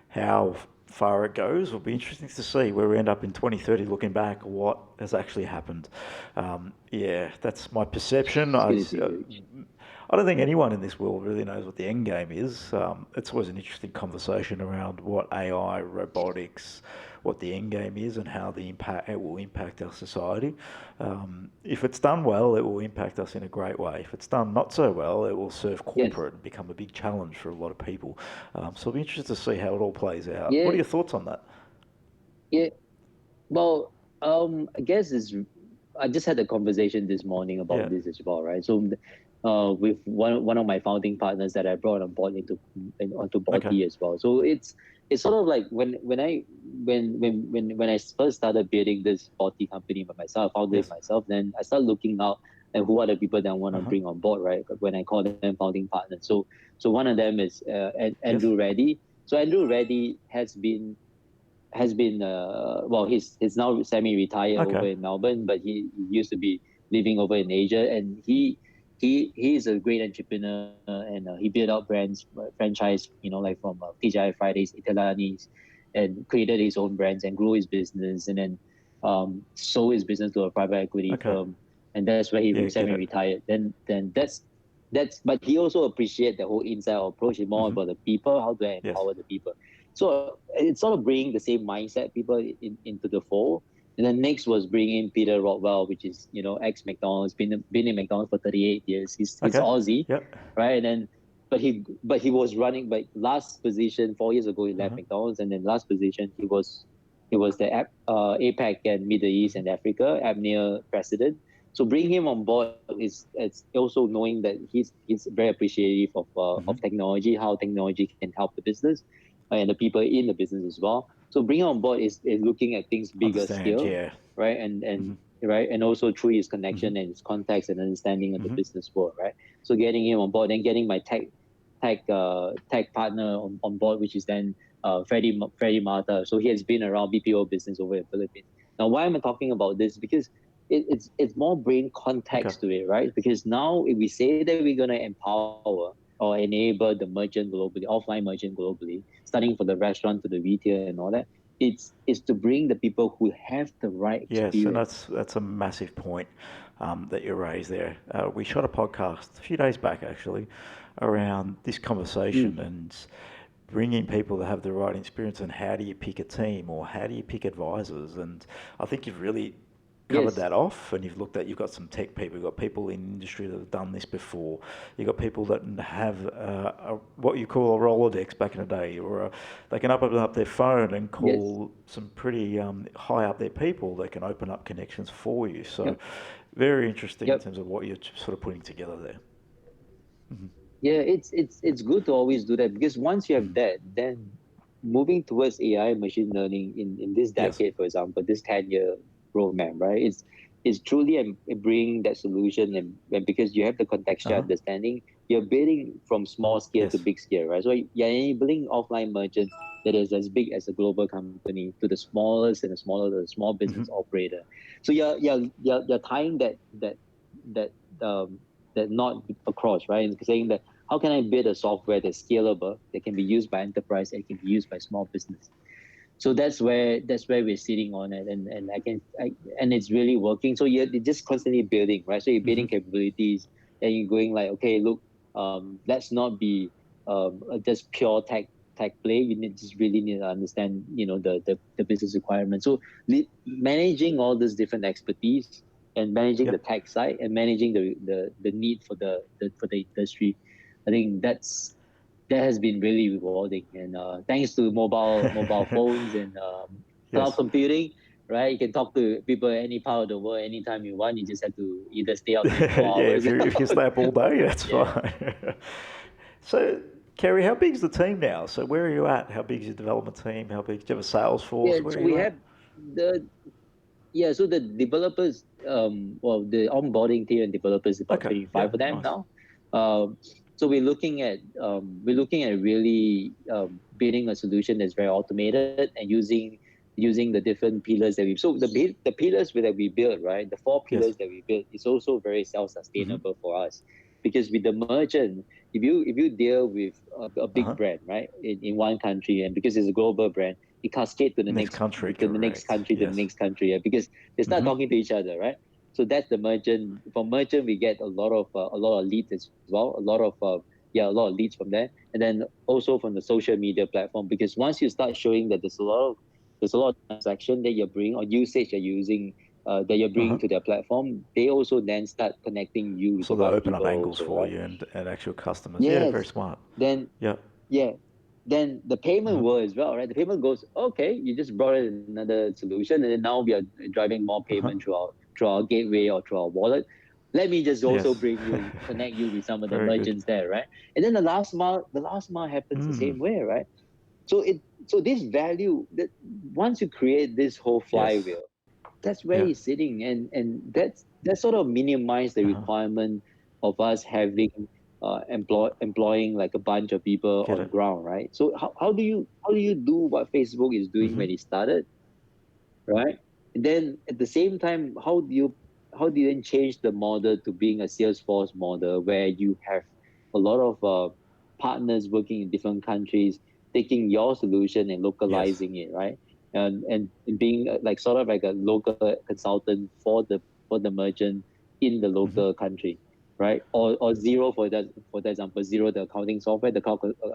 how far it goes will be interesting to see where we end up in 2030 looking back, what has actually happened. Yeah, that's my perception. It's gonna be huge. I don't think anyone in this world really knows what the end game is. It's always an interesting conversation around what AI, robotics, what the end game is, and how it will impact our society. If it's done well, it will impact us in a great way. If it's done not so well, it will serve Yes. corporate and become a big challenge for a lot of people. So I'll be interested to see how it all plays out. What Yeah. are your thoughts on that? Yeah. Well, I guess I just had a conversation this morning about Yeah. this as well, right? So, with one of my founding partners that I brought on board onto Okay. BOTTY as well. So it's sort of like when I first started building this BOTTY company by myself, founded it Yes. myself, then I started looking out and who are the people that I want Uh to huh. bring on board, right? When I call them founding partners. So one of them is Yes. Andrew Reddy. So Andrew Reddy has been well, he's now semi-retired over Okay. in Melbourne, but he used to be living over in Asia, and he is a great entrepreneur, and he built out brands, franchise, like from TGI Fridays, Italianis, and created his own brands and grew his business, and then sold his business to a private equity Okay. firm, and that's where he Yeah, get it. semi-retired. Then but he also appreciate the whole inside approach. It's more Hmm. about the people, how do I Yes. empower the people. So it's sort of bringing the same mindset people into the fold. And then next was bringing Peter Rodwell, which is ex McDonald's, been in McDonald's for 38 years. He's Okay. Aussie, Yep. right? And then but he was running. But last position 4 years ago he left Uh-huh. McDonald's, and then last position he was the APAC and Middle East Hmm. and Africa APNEA president. So bring him on board is it's also knowing that he's very appreciative of Hmm. technology, how technology can help the business and the people in the business as well. So bringing on board is looking at things bigger Understand. scale, Yeah. right? And Hmm. right, and also through his Hmm. connection and his context and understanding of the Hmm. business world, right? So getting him on board and getting my tech partner on board, which is then Freddie Mata. So he has been around BPO business over in the Philippines. Now, why am I talking about this? Because it's more brain Okay. context to it, right? Because now if we say that we're gonna empower or enable the merchant globally, offline merchant globally, starting from the restaurant to the retail and all that, it's to bring the people who have the right Yes, and experience. that's a massive point that you raised there. We shot a podcast a few days back, actually, around this conversation Mm, and bringing people that have the right experience and how do you pick a team or how do you pick advisors. And I think you've really covered yes, that off, and you've got some tech people, you've got people in industry that have done this before, you've got people that have what you call a Rolodex back in the day, or they can open up their phone and yes, call some pretty high up there people that can open up connections for you. So yep, very interesting in yep. terms of what you're sort of putting together there. Hmm. Yeah, it's good to always do that because once you have Hmm. that, then moving towards AI machine learning in this Yes. decade, for example, this 10-year roadmap, right? It's truly bringing that solution, and because you have the contextual Uh-huh. understanding, you're building from small scale to Yes. big scale, right? So you're enabling offline merchants that is as big as a global company to the smallest and the smaller to the small Hmm. business operator. So you're tying that um that knot across, right? And saying that how can I build a software that's scalable, that can be used by enterprise, and can be used by small business? So that's where we're sitting on it, and and it's really working. So you're just constantly building, right? So you're building capabilities, and you're going like, okay, look, let's not be just pure tech play. You just really need to understand, the business requirements. So managing all this different expertise and managing the Yep. tech side and managing the need for the industry, I think that has been really rewarding. And thanks to mobile phones and cloud Yes. computing, right? You can talk to people any part of the world anytime you want. You just have to either stay out Yeah, 24 hours. if you stay up all day, that's Yeah. fine. So, Cary, how big's the team now? So, where are you at? How big's your development team? How big? Do you have a sales Yeah. force? Where So are we you at? have the so the developers, the onboarding team and developers, about Okay. Yeah. 25 of them Nice. now. So we're looking at really building a solution that's very automated and using the different pillars that we. So the pillars that we built, right? The four Yes. pillars that we built is also very Mm-hmm. self-sustainable for us, because with the merchant, if you deal with a big Uh-huh. brand, right, in one country, and because it's a global brand, it cascades to the Next next country, to the next correct. country to the Yes. next country, yeah, because they start Mm-hmm. talking to each other, right? So that's the merchant. From merchant, we get a lot of leads as well, a lot of leads from there, and then also from the social media platform. Because once you start showing that there's a lot of transaction that you're bringing, or usage that you're bringing Uh-huh. to their platform, they also then start connecting you with So the they right open up people angles also, for right? you and actual customers. Yeah, very Yes. smart. Then Yeah. yeah, then the payment Uh-huh. world as well, right? The payment goes, okay, you just brought in another solution, and then now we are driving more Uh-huh. payment through our gateway or through our wallet. Let me just also Yes. connect you with some of the Very good. merchants there, right? And then the last mile happens the Mm. same way, right? So this value, that once you create this whole Yes. flywheel, that's where Yeah. he's sitting, and that sort of minimize the Uh-huh. requirement of us having employing like a bunch of people Get on it. ground, right? So how do you do what Facebook is doing Mm-hmm. when it started, right? And then at the same time, how do you then change the model to being a Salesforce model, where you have a lot of partners working in different countries, taking your solution and Yes. localizing it, right? And being like sort of like a local consultant for the merchant in the Mm-hmm. local country, right? Or Zero, for that example, Zero, the accounting software,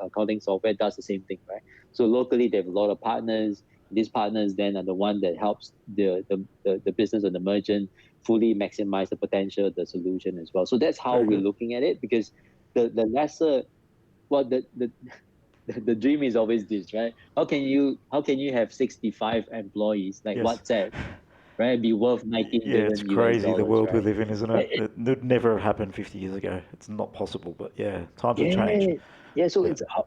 accounting software does the same thing, right? So locally, they have a lot of partners. These partners then are the one that helps the business or the merchant fully maximize the potential of the solution as well. So that's how Very we're good. looking at it, because the lesser, well, the dream is always this, right? How can you have 65 employees like Yes. WhatsApp, right? Be worth 19 Yeah, it's billion US crazy the dollars, world we right? live in, isn't it? It would never have happened 50 years ago. It's not possible, but yeah, times have changed. Yeah, yeah. So Yeah. it's how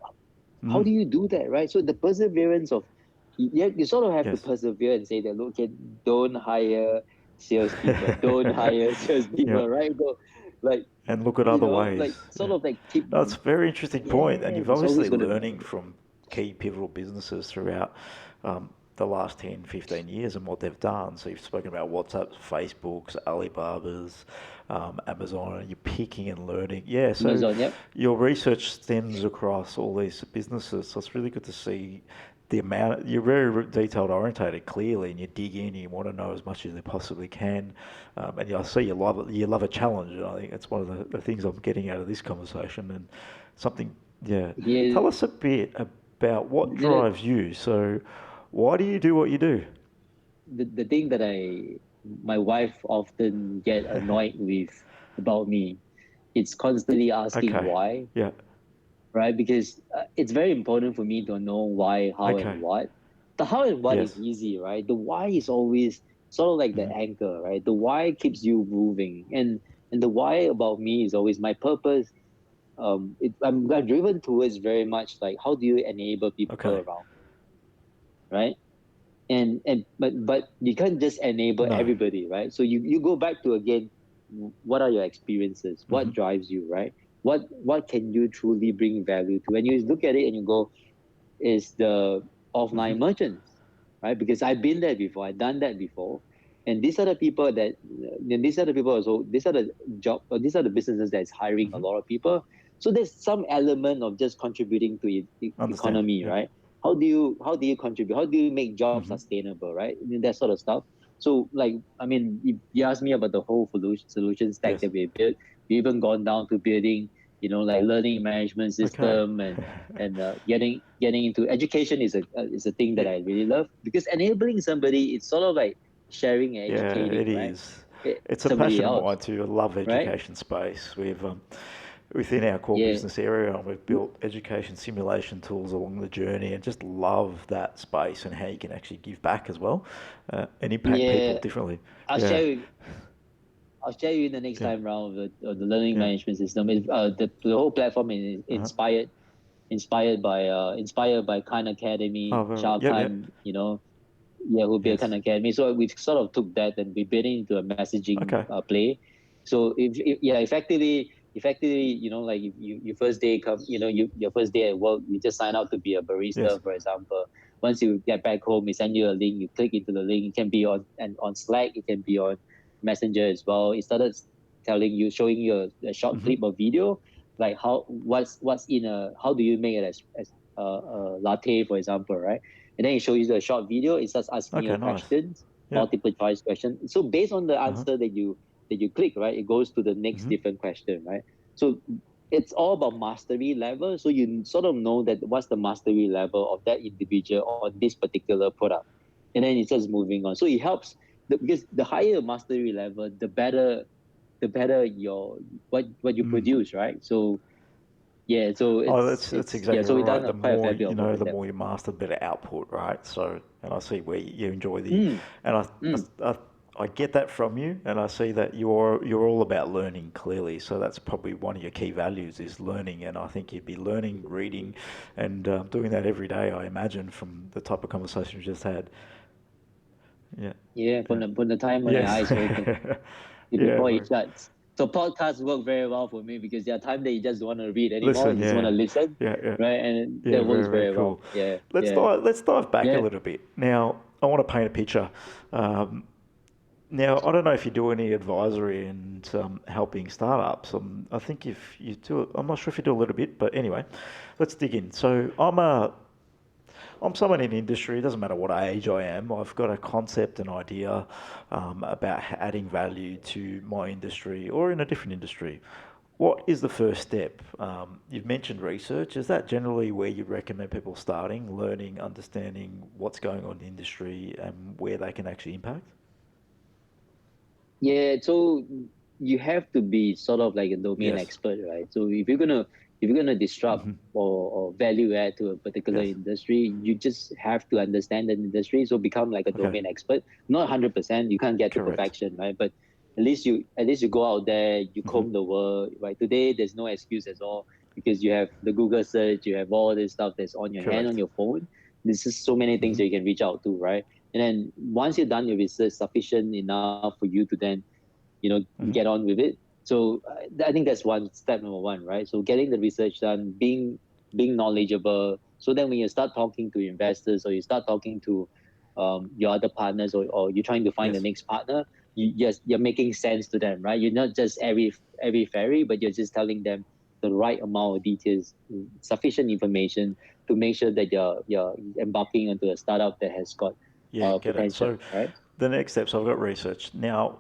Mm. do you do that, right? So the perseverance of, you sort of have to Yes. persevere and say that, look, okay, don't hire salespeople, don't hire Yeah. salespeople, right? Go, like, And look at other like ways. sort Yeah. of like keep, No, it's a very interesting point, and yeah, you've it's obviously always gonna, learning from key pivotal businesses throughout the last 10, 15 years and what they've done. So you've spoken about WhatsApp's, Facebook's, Alibaba's, Amazon, and you're picking and learning. Yeah, so Amazon, yep. your research stems across all these businesses. So it's really good to see the amount. You're very detailed orientated, clearly, and you dig in. You want to know as much as you possibly can, and I see you love it. You love a challenge, and I think that's one of the things I'm getting out of this conversation. And something, yeah. Yeah, Tell us a bit about what the, drives you. So, why do you do what you do? the thing that my wife often get annoyed with about me, it's constantly asking Okay. why, Yeah. right? Because it's very important for me to know why, how, and Okay. what. The how and what is Yes. easy, right? The why is always sort of like the Mhm. anchor, right? The why keeps you moving, and the why about me is always my purpose. I'm driven towards very much like, how do you enable people Okay. around, right? But you can't just enable No. everybody, right? So you go back to, again, what are your experiences, Hmm. what drives you, right? What can you truly bring value to? When you look at it and you go, is the Hmm. offline merchants, right? Because I've been there before, I've done that before, and these are the people that, these are the people also, these are the job, or these are the businesses that's hiring a Hmm. lot of people. So there's some element of just contributing to Understand. economy, Yeah. right? how do you contribute? How do you make jobs Mm-hmm. sustainable, right? I mean, that sort of stuff. So, like, I mean, if you ask me about the whole solution stack Yes. that we built, we even gone down to building, like learning management Okay. system, and getting into education is a thing that Yeah. I really love, because enabling somebody, it's sort of like sharing and Yeah, it educating, right? is. It's a Somebody passion of else, mine too. I love right? education space. We've within our core Yeah. business area, and we've built education simulation tools along the journey, and just love that space and how you can actually give back as well, and impact people Yeah. differently. I'll Yeah, share I'll share you the next yeah, time round of the learning yeah. management system. The whole platform is Uh-huh. inspired by Khan Academy, Oh, very, Shao yep, yep. Khan, yeah, who built Khan Yes. Academy. So we sort of took that and we built it into a messaging Okay. play. So if yeah, effectively, like if your first day come, your first day at work, you just sign up to be a Yes. barista, for example. Once you get back home, we send you a link. You click into the link. It can be on Slack. It can be on Messenger as well. It started showing you a short Mm-hmm. clip of video, like what's in how do you make it as a latte, for example, right? And then it shows you the short video. It starts asking you Okay. Nice. questions, Yeah. multiple choice question. So based on the Uh-huh. answer that you click, right, it goes to the next Mm-hmm. different question, right? So it's all about mastery level. So you sort of know that what's the mastery level of that individual on this particular product, and then it starts moving on. So it helps because the higher mastery level, the better your what you Mm. produce, right? So yeah, so Oh, that's it's yeah. exactly So we've done right. The quite a more fair bit of work the in that. more you master, the better output, right? So, and I see where you enjoy Mm, and mm. I get that from you, and I see that you're all about learning clearly. So that's probably one of your key values is learning, and I think you'd be learning, reading, and doing that every day. I imagine from the type of conversation we just had. Yeah, Yeah, yeah, from the time when my yes, eyes open to yeah. before it shuts. So podcasts work very well for me because there are time that you just don't want to read anymore. Listen, You just want to yeah, listen, yeah, yeah. right? And Yeah, that works very, very very well. cool. Yeah, yeah, Let's dive back a yeah. little bit. Now, I want to paint a picture. Um, Now, I don't know if you do any advisory and helping startups. I think if you do, I'm not sure if you do a little bit, but anyway, let's dig in. So I'm someone in the industry. It doesn't matter what age I am. I've got a concept, an idea about adding value to my industry or in a different industry. What is the first step? You've mentioned research. Is that generally where you recommend people starting, learning, understanding what's going on in the industry and where they can actually impact? Yeah, so you have to be sort of like a domain Yes. expert, right? So if you're gonna disrupt Hmm. or value add to a particular Yes. industry, you just have to understand that industry. So become like a Okay. domain expert. Not 100%, you can't get to Correct. perfection, right? But at least you go out there, you Hmm. comb the world, right? Today there's no excuse at all because you have the Google search, you have all this stuff that's on your hand on Correct. your phone. There's just so many things Hmm. that you can reach out to, right? And then once you've done your research sufficient enough for you to then get Hmm. on with it. So I think that's step number one, right? So getting the research done, being knowledgeable, so then when you start talking to investors or you start talking to your other partners, or you're trying to find the Yes. next partner, you're making sense to them, right? You're not just every fairy, but you're just telling them the right amount of details, sufficient information to make sure that you're embarking onto a startup that has got Yeah, get it. potential, So right? the next steps, I've got research. Now,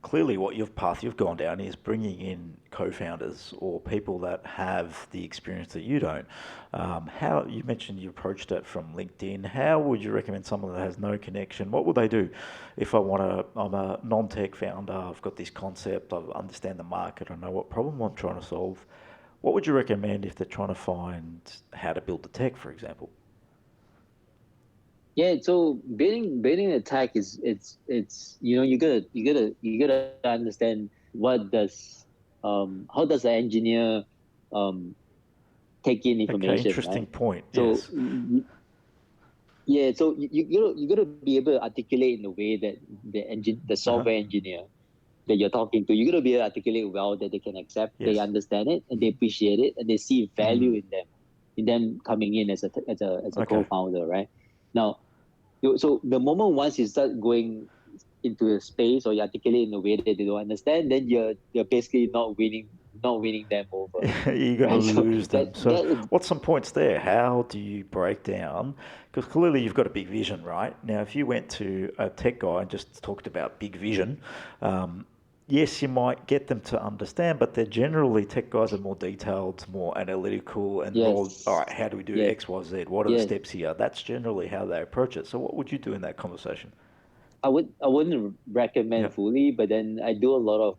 clearly what path you've gone down is bringing in co-founders or people that have the experience that you don't. How you mentioned you approached it from LinkedIn. How would you recommend someone that has no connection? What would they do if I'm a non-tech founder, I've got this concept, I understand the market, I know what problem I'm trying to solve. What would you recommend if they're trying to find how to build the tech, for example? Yeah, so building a tech is it's you gotta understand how does an engineer um take in Okay, information, interesting right? point. So Yes. yeah, so you gotta be able to articulate in a way that the Uh-huh. software engineer that you're talking to, you gotta be able to articulate well that they can accept, they Yes. understand it, and they Hmm. appreciate it, and they see value Mm. in them coming in as a Okay. co-founder, right? Now, so the moment once you start going into a space or you articulate in a way that they don't understand, then you're basically not not winning them over, You're going to right? So lose them. So, that what's some points there? How do you break down? Because clearly you've got a big vision, right? Now, if you went to a tech guy and just talked about big vision, um, yes, you might get them to understand, but they're generally tech guys are more detailed, more analytical, and more, all yes, right, how do we do yes, X, Y, Z? What are the yes. steps here? That's generally how they approach it. So, what would you do in that conversation? I wouldn't Yeah. recommend fully, but then I do a lot of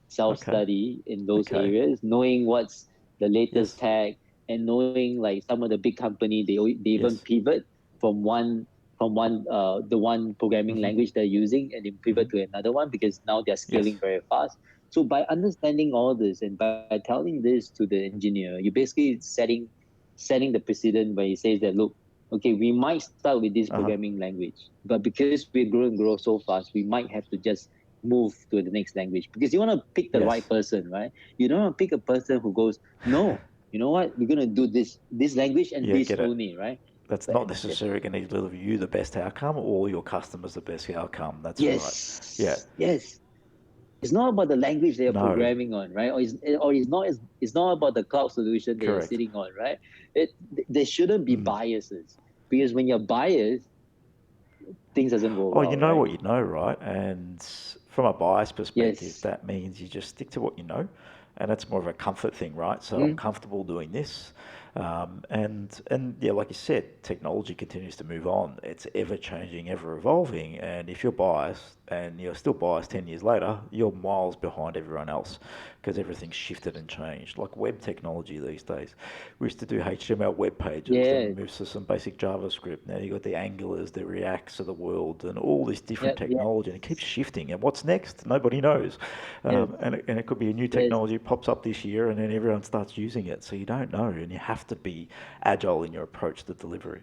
self Okay. study in those Okay. areas, knowing what's the latest Yes. tech, and knowing like some of the big company they even Yes. pivot from one the one programming Hmm. language they're using, and then pivot Hmm. to another one because now they're Yes. scaling very fast. So by understanding all this and by telling this to the engineer, you're basically setting the precedent where he says that, look, okay, we might start with this Uh huh. programming language, but because we grow so fast, we might have to just move to the next language because you want to pick the right Yes. person, right? You don't want to pick a person who goes, no, you know what, we're gonna do this language and Yeah, this get it. only, right? That's But not necessarily going to deliver you the best outcome or your customers the best outcome. That's right. Yeah. yes, it's not about the language they are No. programming on, right? It's not about the cloud solution that you're Correct. sitting on, right? It There shouldn't be Mm. biases because when you're biased, things doesn't go Oh, you well, know right? what you know, right? And from a bias perspective, Yes. that means you just stick to what you know, and that's more of a comfort thing, right? So I'm Mhm. comfortable doing this, and yeah, like you said, technology continues to move on. It's ever changing, ever evolving, and if you're biased and you're still biased 10 years later, you're miles behind everyone else because everything's shifted and changed. Like web technology these days, we used to do HTML web pages, then we Yeah. moved to some basic JavaScript. Now you got the Angulars, the Reacts of the world, and all this different Yep. Yep. technology, and it keeps shifting. And what's next? Nobody knows. Yes. And it could be a new Yes. technology pops up this year, and then everyone starts using it. So you don't know, and you have to be agile in your approach to delivery.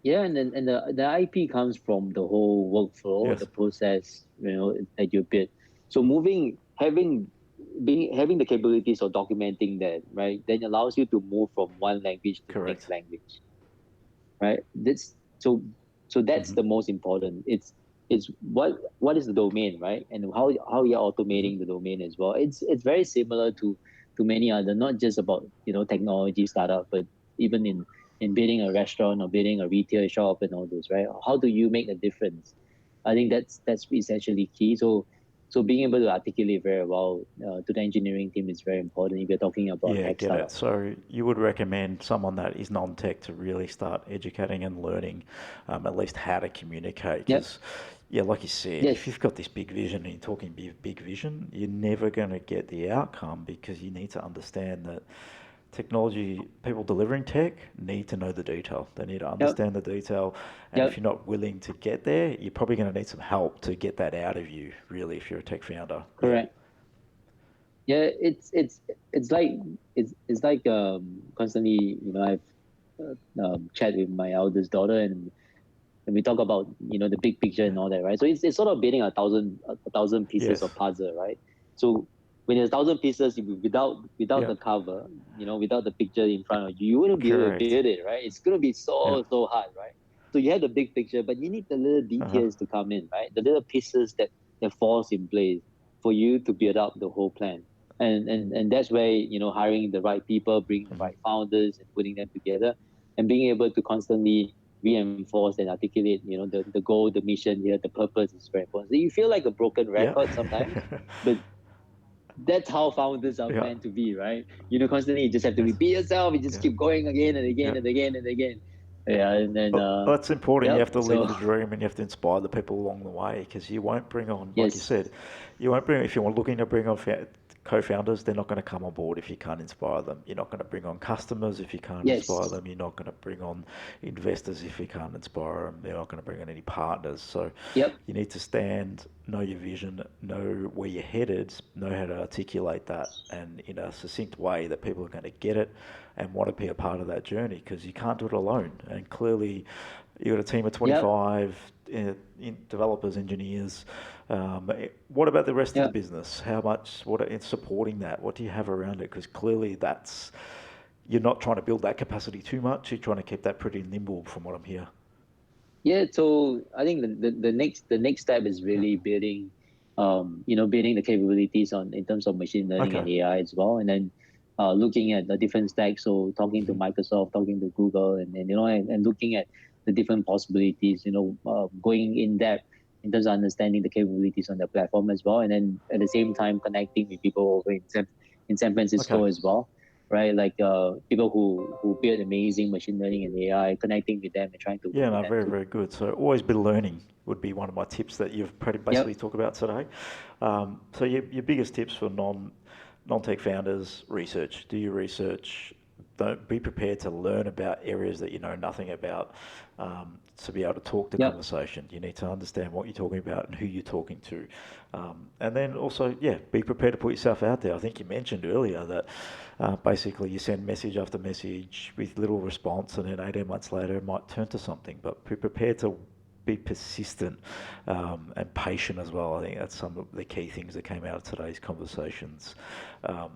Yeah, and then and the IP comes from the whole workflow, the Yes, process, that you build. So moving, having the capabilities of documenting that, right, then allows you to move from one language to the next correct. language, right? So that's Hmm. the most important. It's what is the domain, right? And how you're Hmm. automating the domain as well. It's very similar to many other, not just about technology startup, but even in building a restaurant or building a retail shop and all those, right? How do you make a difference? I think that's essentially key. So being able to articulate very well to the engineering team is very important if you're talking about Yeah, tech get it. startup. So you would recommend someone that is non-tech to really start educating and learning at least how to communicate. Yep. Because, yeah, like you said, if Yes. you've got this big vision and you're talking big vision, you're never going to get the outcome because you need to understand that technology, people delivering tech need to know the detail. They need to Yep. understand the detail. And if Yep. you're not willing to get there, you're probably going to need some help to get that out of you, really, if you're a tech founder. Yeah. Correct. Yeah, it's like it's like constantly, I've chat with my eldest daughter, and we talk about the big picture and all that, right? So it's sort of building a thousand pieces Yes. of puzzle, right? So when there's 1,000 pieces, without Yeah. the cover, without the picture in front of you, you wouldn't be able to Correct. build it, right? It's gonna be Yeah. so hard, right? So you have the big picture, but you need the little Uh-huh. details to come in, right? The little pieces that falls in place for you to build up the whole plan. And that's where hiring the right people, bringing the Hmm. right founders, and putting them together, and being able to constantly reinforce and articulate the goal, the mission here, the purpose is very important. So you feel like a broken Yeah. record sometimes, but that's how founders are Yeah. meant to be, right? Constantly you just have to Yes. repeat yourself, you just Yeah. keep going again and again Yeah. and again and again. Yeah, and then Well, that's important. You yep. have to live So the dream and you have to inspire the people along the way because you won't bring on, like you yes. said, you won't bring, if you're looking to bring on co-founders, they're not going to come on board if you can't inspire them. You're not going to bring on customers if you can't inspire Yes. them. You're not going to bring on investors if you can't inspire them. They're not going to bring on any partners. So Yep. you need to stand, know your vision, know where you're headed, know how to articulate that and in a succinct way that people are going to get it and want to be a part of that journey because you can't do it alone. And clearly, you've got a team of Yep. 25 developers, engineers. What about the rest of the Yep. business? How much, what in supporting that? What do you have around it? Because clearly that's, you're not trying to build that capacity too much. You're trying to keep that pretty nimble from what I'm hearing. Yeah. So I think the next step is Yeah. really building building the capabilities on in terms of machine learning Okay. and AI as well, and then looking at the different stacks. So talking to Mhm. Microsoft, talking to Google, and looking at the different possibilities. Going in depth in terms of understanding the capabilities on the platform as well, and then at the same time connecting with people over in San Okay. Francisco as well. Right, like people who build amazing machine learning and AI, connecting with them and trying to Yeah, work with no, them very, too. very good. So always be learning would be one of my tips that you've pretty basically Yep. talked about today. So your biggest tips for non-tech founders: research. Do your research. Don't be prepared to learn about areas that you know nothing about. To be able to talk the Yep. conversation, you need to understand what you're talking about and who you're talking to, and then also, yeah, be prepared to put yourself out there. I think you mentioned earlier that basically you send message after message with little response, and then 18 months later it might turn to something. But be prepared to be persistent and patient as well. I think that's some of the key things that came out of today's conversations. Um,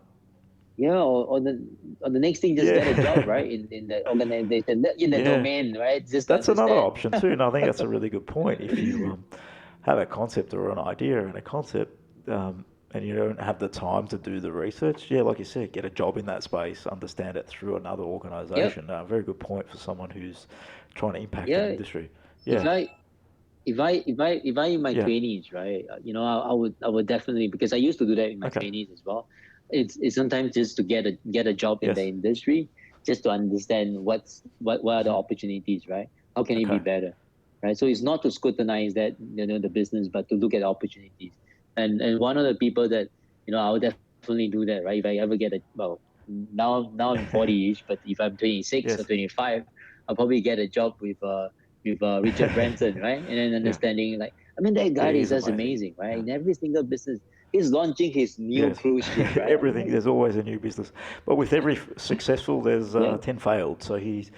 Yeah, or the next thing, just get a job, yeah, right? In the organization, in the yeah, domain, right? Just to that's another understand. option too. And I think that's a really good point. If you have a concept or an idea and a concept, and you don't have the time to do the research, yeah, like you said, get a job in that space, understand it through another Yep. organization. Very good point for someone who's trying to impact an Yeah. industry. If Yeah, I if I in my yeah, twenties, right? I would definitely, because I used to do that in my okay, twenties as well. It's sometimes just to get a job in the yes, industry, just to understand what are the hmm, opportunities, right? How can it be okay, better, right? So it's not to scrutinize that the business, but to look at opportunities. And one of the people that I would definitely do that, right? If I ever get a, well, now I'm 40ish, but if I'm 26 or yes, 25, I'll probably get a job with Richard Branson, right? And then yeah, understanding, like, I mean, that yeah, guy is he's just amazing. amazing, right? Yeah. In every single business, he's launching his new Yes, cruise ship, right? I mean, everything. There's always a new business, but with every successful, there's yeah, 10 failed. So he's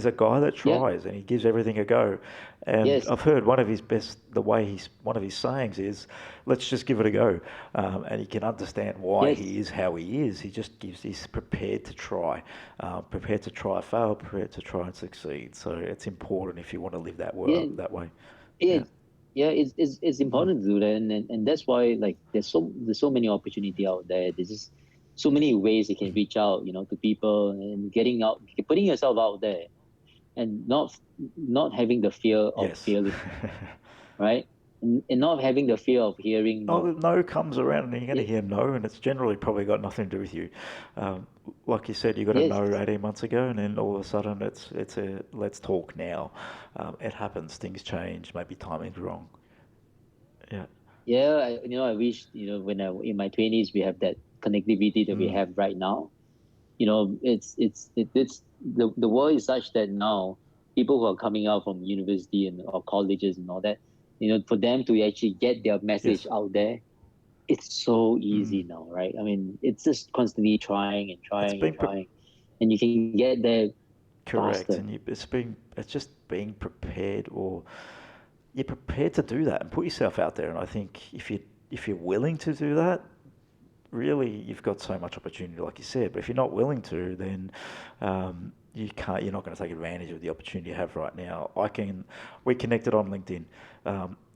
a guy that yeah, tries and he gives everything a go. And yes, I've heard one of his best, the way one of his sayings is, "Let's just give it a go," and he can understand why yes, he is how he is. He's prepared to try, fail, prepared to try and succeed. So it's important if you want to live yeah, that way. yeah, Yeah. yeah. It's Mm. important to do that, and that's why, like, there's so many opportunity out there. There's just so many ways you can Mhm. reach out, to people, and getting out, putting yourself out there, and not having the fear of Yes. failing, right? And not having the fear of hearing Oh, no. the no comes around and you're going to Yeah, hear no, and it's generally probably got nothing to do with you. Um, like you said, you got a yes, no 18 months ago, and then all of a sudden it's a let's talk now. It happens, things change, maybe timing's wrong. Yeah. yeah. I wish, when I in my 20s, we have that connectivity that we Mm. have right now. It's the world is such that now people who are coming out from university and or colleges and all that, for them to actually get their message Yes. out there, it's so Mm. easy now, right? I mean, it's just constantly trying and It's trying and being trying, and you can get there faster. correct, and it's just being prepared, or you're prepared to do that and put yourself out there. And I think if you're willing to do that, really you've got so much opportunity, like you said. But if you're not willing to, then you're not going to take advantage of the opportunity you have right now. We connected on LinkedIn,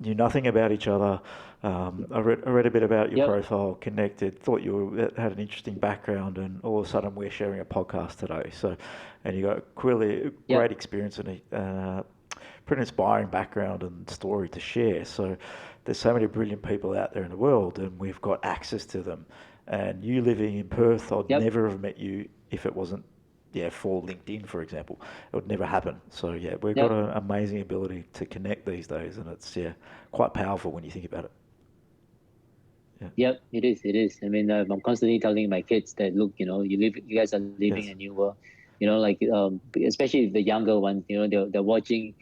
knew nothing about each other. I read a bit about your Yep, profile, connected, thought you had an interesting background, and all of a sudden we're sharing a podcast today. So, and you got clearly yep, great experience and pretty inspiring background and story to share. So there's so many brilliant people out there in the world, and we've got access to them. And you living in Perth, I'd yep, never have met you if it wasn't, yeah, for LinkedIn, for example. It would never happen. So yeah, we've got yep. an amazing ability to connect these days, and it's quite powerful when you think about it. Yeah. Yep, it is. It is. I mean, I'm constantly telling my kids that, look, you guys are living a Yes. new world. Like, especially the younger ones. They're watching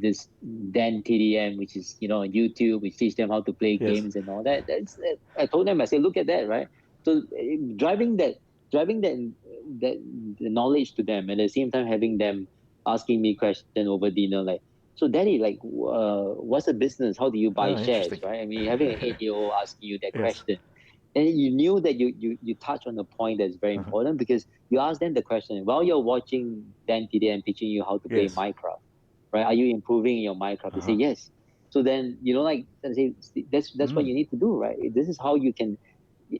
this Dan TDM, which is on YouTube, which teach them how to play Yes. games and all that. I told them, I said, look at that, right? So driving that the knowledge to them, and at the same time having them asking me question over dinner, like, so, Daddy, like, what's a business? How do you buy Oh, shares, interesting. right? I mean, having an 8-year-old asking you that Yes. question, and you knew that you touch on a point that's very Uh-huh. important, because you ask them the question while you're watching Dan TD and teaching you how to play Yes. Minecraft, right? Are you improving in your Minecraft? They say Uh-huh. yes. So then, like I say, that's what Mm. you need to do, right? This is how you can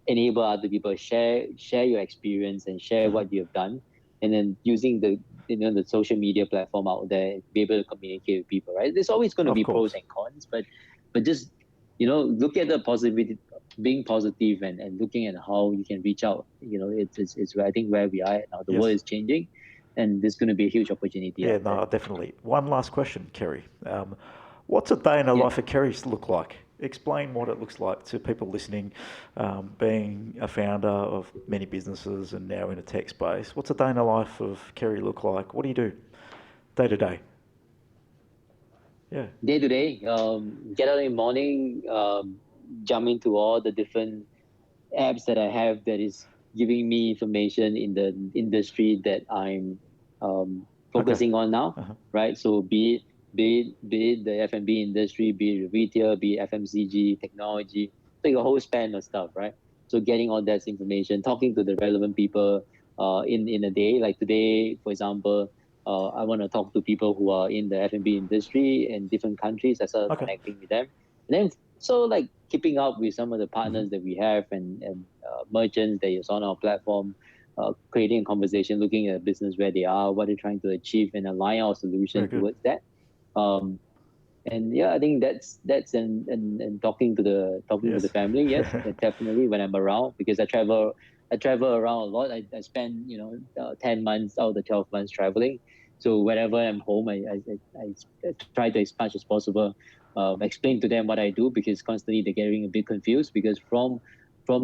enable other people, share your experience and share Uh-huh. what you have done, and then using the social media platform out there, be able to communicate with people, right? There's always going to Of be pros course. and cons, but just look at the positivity, being positive, and looking at how you can reach out. It's I think where we are now. The world Yes. is changing, and there's going to be a huge opportunity Yeah, out there. no, definitely. One last question, Cary. What's a day in the Yeah. life of Cary look like? Explain what it looks like to people listening, being a founder of many businesses and now in a tech space. What's a day in the life of Cary look like? What do you do day to day? Yeah. Day to day, get out in the morning, jump into all the different apps that I have that is giving me information in the industry that I'm Okay. focusing on now, Uh-huh. right? So be it the F&B industry, be it retail, be it FMCG, technology, like a whole span of stuff, right? So getting all that information, talking to the relevant people in a day, like today, for example. I want to talk to people who are in the F&B industry in different countries. I started Okay. connecting with them, and then so like keeping up with some of the Hmm. partners that we have and merchants that is on our platform, creating a conversation, looking at business where they are, what they're trying to achieve, and align our Very solution good. towards that. Um, and yeah, I think that's and talking to the Yes. family. Yes, definitely when I'm around, because I travel around a lot. I spend 10 months out of the 12 months traveling. So whenever I'm home, I try to, as much as possible, explain to them what I do, because constantly they're getting a bit confused, because from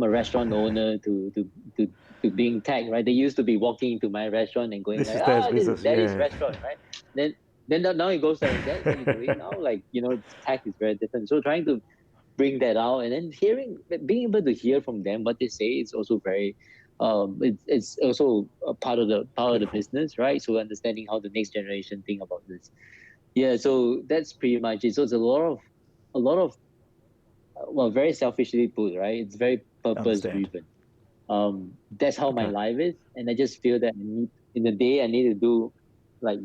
a restaurant owner to to being tech, right? They used to be walking into my restaurant and going This like, is Dad's this is business. Daddy's Yeah. restaurant, right? Then now it goes like, is that what you're doing now? Like, tech is very different. So trying to bring that out, and then being able to hear from them what they say is also very, it's also a part of the Beautiful. business, right? So understanding how the next generation think about this. Yeah. So that's pretty much it. So it's a lot of, well, very selfishly put, right? It's very purpose Understand. driven. That's how my Okay. life is, and I just feel that in the day I need to do like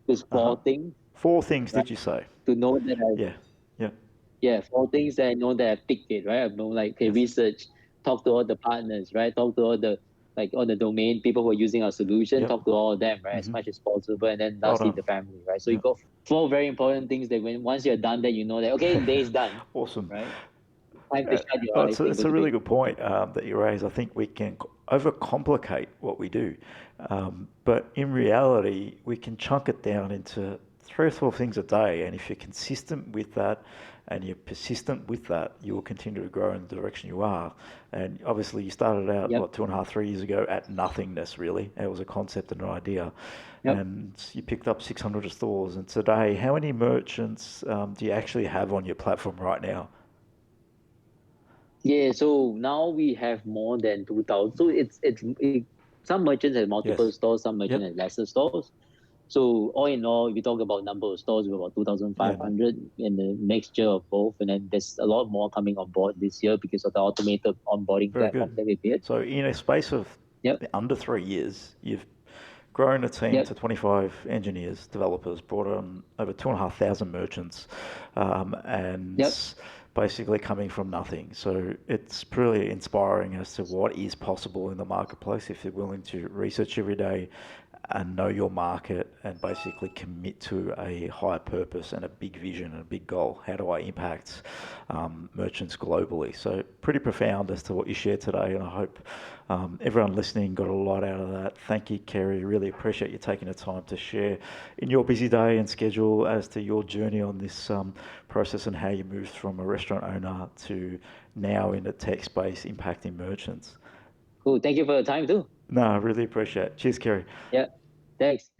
these Uh-huh. 4 things, Four things right? did you say? To know that Yeah. Yeah. yeah, 4 things that I know that I've picked it, right? I've known, like, okay, Yes. research, talk to all the partners, right? Talk to all the domain people who are using our solution, Yep. talk to all of them, right? As Hmm. much as possible. And then Well lastly, done. the family, right? So you Yep. got 4 very important things that once you're done that, you know that, okay, the day is done, Awesome. right? Time to shut your Oh, eyes and it's go a to really bed. good point that you raise. I think we can overcomplicate what we do, but in reality, we can chunk it down into 3 or 4 things a day. And if you're consistent with that and you're persistent with that, you will continue to grow in the direction you are. And obviously, you started out, Yep. what, 2.5, 3 years ago at nothingness, really. It was a concept and an idea. Yep. And you picked up 600 stores. And today, how many merchants do you actually have on your platform right now? Yeah, so now we have more than 2,000. So some merchants have multiple Yes. stores, some merchants Yep. have lesser stores. So all in all, if we talk about number of stores, we're about Yeah. 2,500 in the next year of both. And then there's a lot more coming on board this year because of the automated onboarding Very platform good. that we did. So in a space of Yep. under 3 years, you've grown a team Yep. to 25 engineers, developers, brought on over 2,500 merchants, and Yep. basically coming from nothing. So it's pretty inspiring as to what is possible in the marketplace if you're willing to research every day and know your market and basically commit to a higher purpose and a big vision and a big goal. How do I impact merchants globally? So pretty profound as to what you shared today, and I hope everyone listening got a lot out of that. Thank you, Cary. Really appreciate you taking the time to share in your busy day and schedule as to your journey on this process and how you moved from a restaurant owner to now in the tech space impacting merchants. Cool. Thank you for your time too. No, I really appreciate it. Cheers, Cary. Yeah. Thanks.